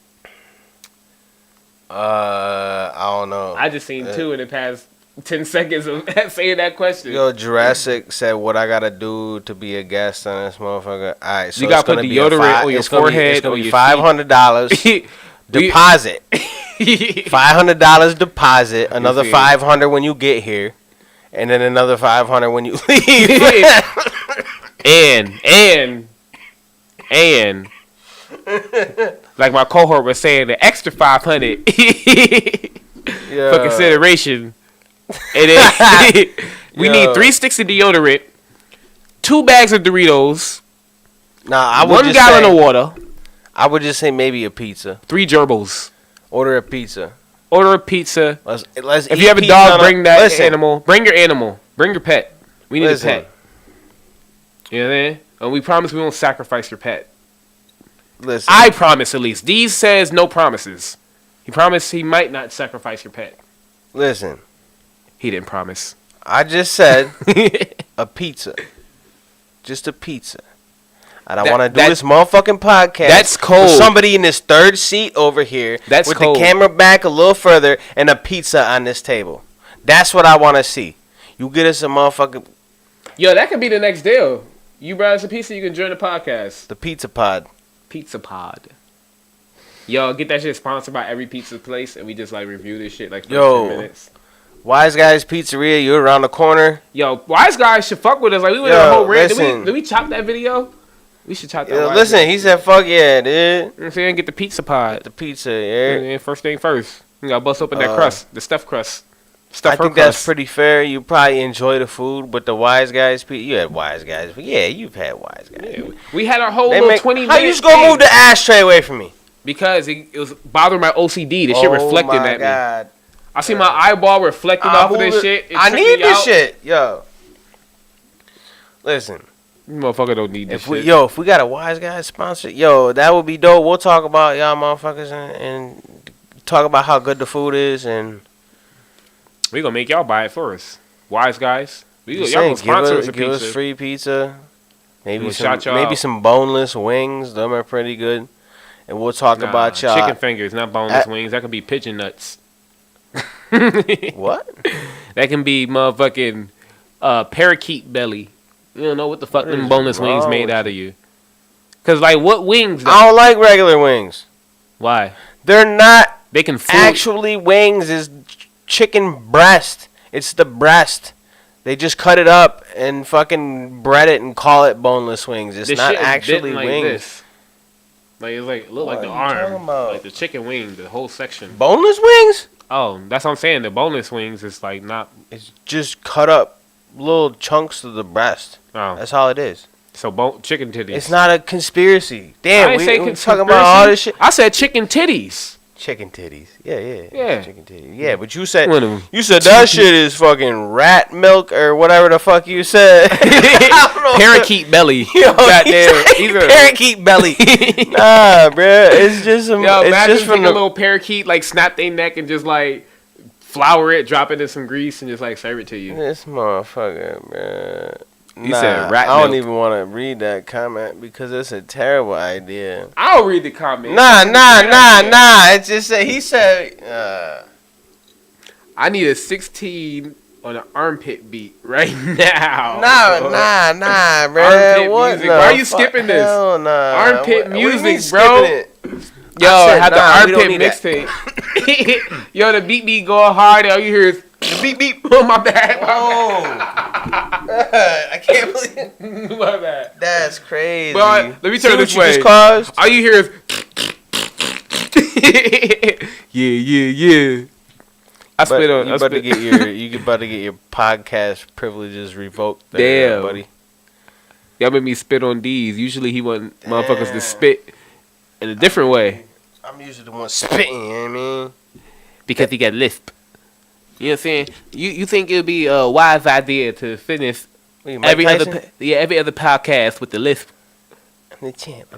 I don't know. I just seen 2 in the past 10 seconds of saying that question. Yo, Jurassic said what I gotta do to be a guest on this motherfucker. All right, so You gotta it's gonna put be deodorant on your forehead, It's gonna on be your $500 deposit. $500 deposit. Another feel? $500 when you get here, and then another $500 when you leave. and like my cohort was saying, the extra 500 for consideration. And then we need 3 sticks of deodorant, 2 bags of Doritos, Nah, I would 1 just gallon say, of water, I would just say maybe a pizza. 3 gerbils. Order a pizza. Order a pizza. Let's If eat you have a pizza dog, on bring that listen, animal. Bring your animal. Bring your pet. We need Listen. a pet. You know what I mean? And we promise we won't sacrifice your pet. Listen. I promise, at least. TheREALDeeZ says no promises. He promised he might not sacrifice your pet. Listen. He didn't promise. I just said a pizza. Just a pizza. And I want to do this motherfucking podcast. That's cold. With somebody in this third seat over here. That's with cold. the camera back a little further and a pizza on this table. That's what I want to see. You get us a motherfucking... Yo, that could be the next deal. You brought us a pizza, you can join the podcast. The pizza pod. Pizza pod. Yo, get that shit sponsored by every pizza place, and we just like review this shit like for 10 minutes. Wise Guys Pizzeria, you're around the corner. Yo, Wise Guys should fuck with us. Like we went on a whole rant. Did we chop that video? We should chop that. Yo, listen, he said, "Fuck yeah, dude." You know what I'm saying? Get the pizza pod. The pizza, yeah. First thing first. You gotta bust open that crust, the stuffed crust. I think that's pretty fair. You probably enjoy the food, but the Wise Guys, you had Wise Guys. Yeah, you've had Wise Guys. Yeah, we had our whole little 20 minutes. How you just gonna move the ashtray away from me? Because it was bothering my OCD. The shit reflecting at God. me. I see my eyeball reflecting off of this shit. I need this shit, yo. Listen, you motherfucker don't need this shit. If we got a Wise Guys sponsor, yo, that would be dope. We'll talk about y'all motherfuckers and talk about how good the food is, and we gonna make y'all buy it for us. Wise Guys, y'all gonna sponsor us a pizza. Give us free pizza. Maybe some boneless wings. Them are pretty good. And we'll talk about y'all. Chicken fingers, not boneless wings. That could be pigeon nuts. What? That can be motherfucking parakeet belly. You don't know what the fuck them boneless wings made out of you. Cause like what wings? Though? I don't like regular wings. Why? They're not. They can actually wings is chicken breast. It's the breast. They just cut it up and fucking bread it and call it boneless wings. It's not actually wings. This. Like it's like look like the arm, like the chicken wing, the whole section. Boneless wings? Oh, that's what I'm saying. The boneless wings is like not. It's just cut up little chunks of the breast. Oh, that's all it is. So chicken titties. It's not a conspiracy. Damn, I ain't we talking about all this shit. I said chicken titties. Chicken titties. Yeah. Chicken titties. Yeah, Yeah, but you said that shit is fucking rat milk or whatever the fuck you said. Parakeet belly. Yo, goddamn. Parakeet belly. Nah, bruh. It's just some. Yo, it's just from a little parakeet like snap their neck and just like flour it, drop it in some grease, and just like serve it to you. This motherfucker, bruh. You said rat I don't milk. even want to read that comment because it's a terrible idea. I'll read the comment. Nah. It's just he said. I need a 16 on an armpit beat right now. Nah, bro. Armpit what music. Why are you skipping this? Hell nah. Armpit music, what bro. Yo, I had the armpit mixtape. Yo, the beat be going hard. All you hear is the beep beep. Oh, my bad. I can't believe it. My bad. That's crazy. But let me turn this way. Just caused? All you hear is yeah. You about to get your podcast privileges revoked. Damn, buddy. Y'all made me spit on D's. Usually he want motherfuckers to spit in a different way. I'm usually the one spitting. You know what I mean? Because he got lisp. You know what I'm saying? You think it would be a wise idea to finish every other podcast with the lisp? I'm the champ.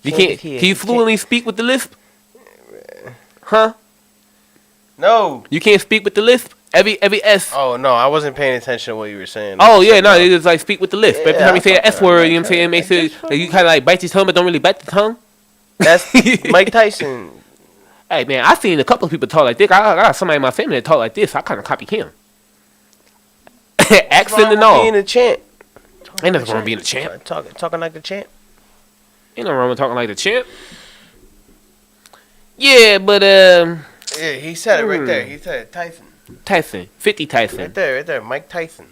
You can't. Can you fluently speak with the lisp? Huh? No. You can't speak with the lisp. Every S. Oh no, I wasn't paying attention to what you were saying. Oh yeah, no, it just like speak with the lisp. Every time you say an S word, you know what I'm saying? It makes it like you kind of like bite your tongue, but don't really bite the tongue. That's Mike Tyson. Hey man, I seen a couple of people talk like this. I got somebody in my family that talk like this. I kind of copy him. Accent and all. Being a champ. Ain't nothing wrong with being a champ. Talking like the champ. Ain't nothing wrong with talking like the champ. Yeah, but yeah, he said it right there. He said it, Tyson. 50 Tyson. Right there, Mike Tyson.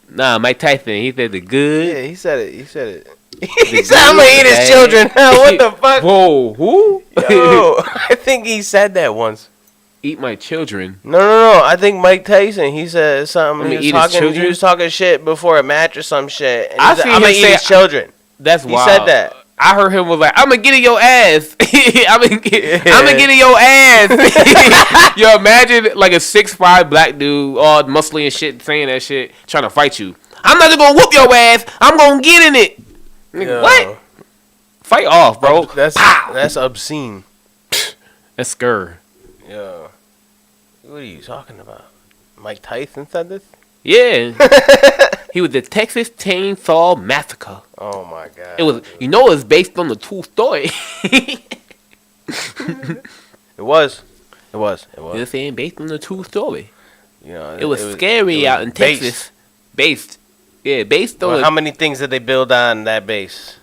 Nah, Mike Tyson. He said the good. Yeah, he said it. He said, I'm gonna eat his children. What the fuck? Whoa, who? Yo, I think he said that once. Eat my children. No. I think Mike Tyson. He said something. He was talking shit before a match or some shit. And I'm gonna eat his children. That's wild. He said that. I heard him was like, I'm gonna get in your ass. I'm gonna get in your ass. Yo, imagine like a 6'5" black dude, all muscly and shit, saying that shit, trying to fight you. I'm not gonna whoop your ass. I'm gonna get in it. Nigga, what? Fight off, bro. That's obscene. That's scur. Yo, what are you talking about? Mike Tyson said this? Yeah. He was the Texas Chainsaw Massacre. Oh my god. It was, it was based on the true story. It was. You know what I'm saying? Based on the true story. You know, it was scary out in Texas. Based on. How many things did they build on that base?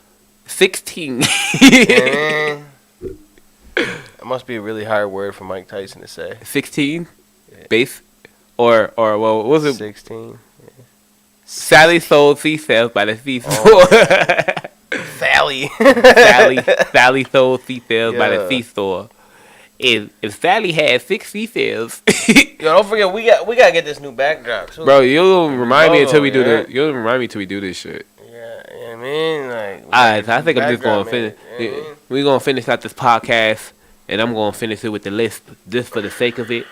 16. It must be a really hard word for Mike Tyson to say. 16? Yeah. Base? or well, what was it? 16. Sally sold seashells by the seashore. Sally. Sally sold seashells by the seashore. If Sally had 6 seashells, Yo, don't forget we gotta get this new backdrop too. bro, you'll remind me until we do the. You'll remind me till we do this shit. Yeah, you know what I mean, like. Alright, so I think I'm just gonna finish. You know what I mean? We're gonna finish out this podcast, and I'm gonna finish it with the list just for the sake of it.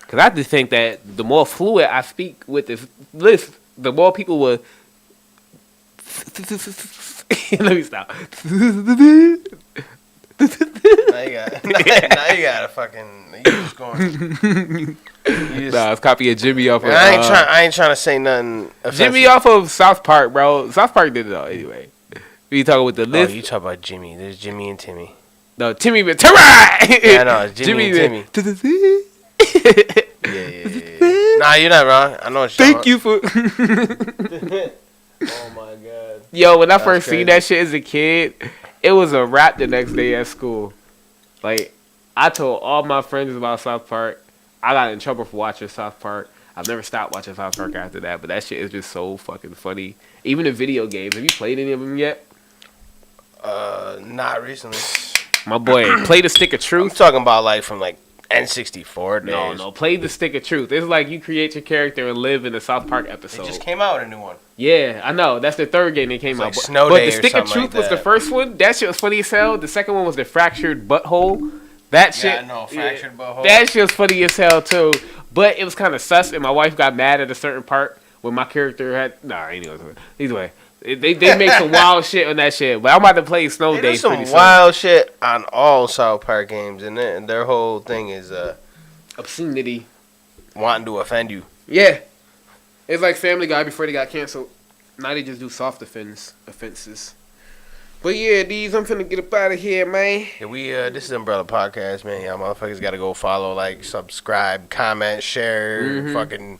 Cause I just think that the more fluid I speak with this list, the more people will. Let me stop. Now you gotta fucking. You just going. Nah, it's copying Jimmy off of. I ain't trying to say nothing offensive. Jimmy off of South Park, bro. South Park did it all anyway. We talking with the list. Oh, you talk about Jimmy. There's Jimmy and Timmy. No, Timmy been right. Yeah, no, it's Jimmy and Timmy. Yeah. Nah, you're not wrong. I know what you're Thank you for. Oh my god. Yo, when I first seen that shit as a kid, it was a wrap the next day at school. Like, I told all my friends about South Park. I got in trouble for watching South Park. I've never stopped watching South Park after that, but that shit is just so fucking funny. Even the video games. Have you played any of them yet? Not recently. My boy, play the Stick of I'm Truth. talking about like from like N64 days. No, play the Stick of Truth. It's like you create your character and live in a South Park episode. They just came out with a new one. Yeah, I know. That's the third game that came out. Like Snow but Day the or Stick of something Truth like was the that. first one. That shit was funny as hell. The second one was the Fractured Butthole. That shit. Yeah, I know, Fractured Butthole. That shit was funny as hell too. But it was kind of sus, and my wife got mad at a certain part when my character had. Nah, anyways. Either way. They make some wild shit on that shit. But I'm about to play Snow They Day do some pretty soon. wild shit on all South Park games, and their whole thing is Obscenity. wanting to offend you. Yeah. It's like Family Guy before they got canceled. Now they just do soft offenses. But yeah, these, I'm finna get up out of here, man. Yeah, we this is Umbrella Podcast, man. Y'all motherfuckers gotta go follow, like, subscribe, comment, share, fucking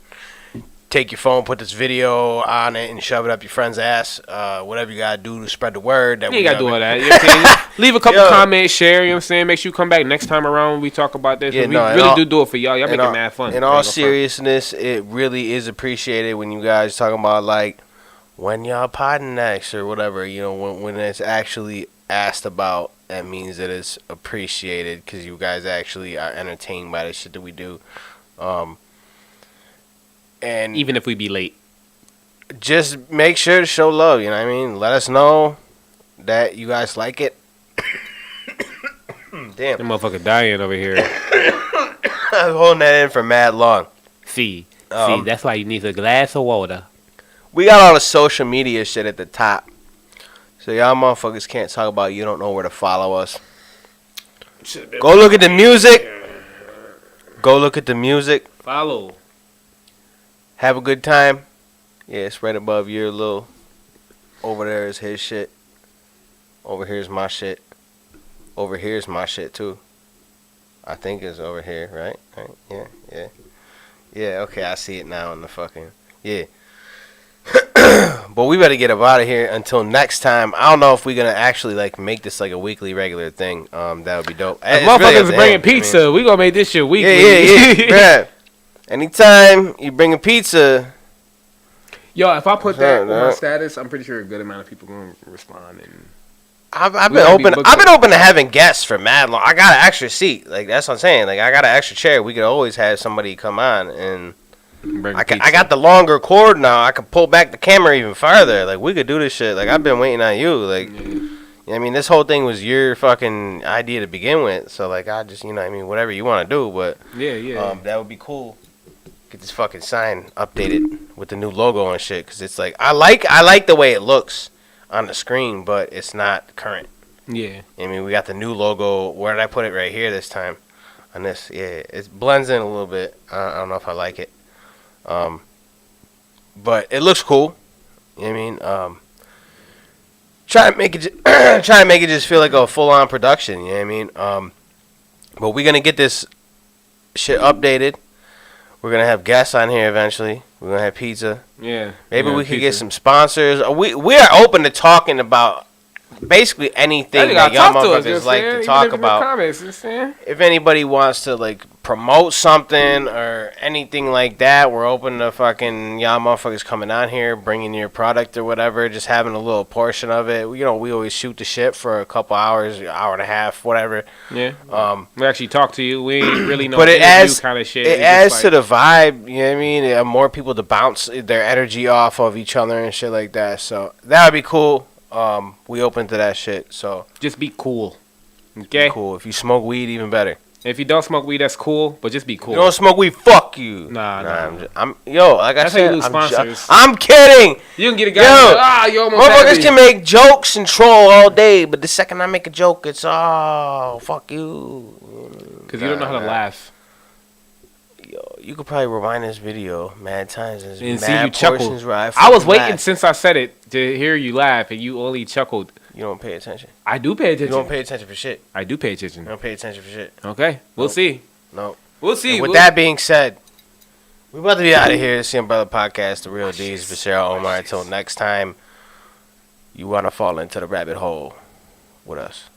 take your phone, put this video on it, and shove it up your friend's ass. Whatever you gotta do to spread the word. That You ain't gotta do all that. You know what I'm saying? Leave a couple comments, share, you know what I'm saying? Make sure you come back next time around when we talk about this. Yeah, we really do it for y'all. Y'all make it mad fun. In all seriousness, it really is appreciated when you guys talking about, like, when y'all podding next or whatever. You know, when it's actually asked about, that means that it's appreciated because you guys actually are entertained by the shit that we do. And even if we be late. just make sure to show love, you know what I mean? Let us know that you guys like it. Damn. That motherfucker dying over here. I'm holding that in for mad long. See, that's why you need a glass of water. We got all the social media shit at the top. So y'all motherfuckers can't talk about you don't know where to follow us. Go look at the music. Go look at the music. Follow. Have a good time. Yeah, it's right above your little. Over there is his shit. Over here's my shit. Over here's my shit too. I think it's over here, right? Yeah. Yeah, okay, I see it now in the fucking. Yeah. But we better get up out of here until next time. I don't know if we're gonna actually like make this like a weekly regular thing. That would be dope. If motherfuckers bringing pizza, we gonna make this shit weekly. Yeah. Bruh. Anytime you bring a pizza. Yo, if I put that on my status, I'm pretty sure a good amount of people gonna respond. And I've been open to having guests for mad long. I got an extra seat. Like, that's what I'm saying. Like, I got an extra chair. We could always have somebody come on and. I got the longer cord now. I can pull back the camera even farther. Like, we could do this shit. Like, I've been waiting on you. Like, I mean, this whole thing was your fucking idea to begin with. So, like, I just, I mean, whatever you want to do. But, that would be cool. Get this fucking sign updated with the new logo and shit. Because it's like, I like the way it looks on the screen, but it's not current. Yeah. I mean, we got the new logo. Where did I put it? Right here this time. On this. Yeah, it blends in a little bit. I don't know if I like it. But it looks cool. You know what I mean? Try to make it just feel like a full on production. You know what I mean? But we're gonna get this shit updated. We're gonna have guests on here eventually. We're gonna have pizza. Yeah. Maybe we could get some sponsors. We are open to talking about basically anything that y'all motherfuckers like to talk about. Comments, if anybody wants to like promote something or anything like that, we're open to fucking y'all motherfuckers coming on here, bringing your product or whatever, just having a little portion of it. You know, we always shoot the shit for a couple hours, hour and a half, whatever. Yeah. We actually talk to you. We ain't really know but it adds kind of shit. It adds to the vibe. You know what I mean? More people to bounce their energy off of each other and shit like that. So that would be cool. We open to that shit. So just be cool. Okay. Be cool. If you smoke weed, even better. If you don't smoke weed, that's cool, but just be cool. You don't smoke weed, fuck you. Nah. Like I said, sponsors. I'm kidding. You can get a guy. You almost motherfuckers can make jokes and troll all day, but the second I make a joke, it's fuck you. Because you don't know how to laugh. Yo, you could probably rewind this video mad times and see you chuckle. I was waiting since I said it to hear you laugh, and you only chuckled. You don't pay attention. I do pay attention. You don't pay attention for shit. I do pay attention. You don't pay attention for shit. Okay, we'll see. No. We'll see. And with that being said, we're about to be out of here. It's the Umbrella Podcast, The Real D's, Vocero Omar. Until next time, you want to fall into the rabbit hole with us.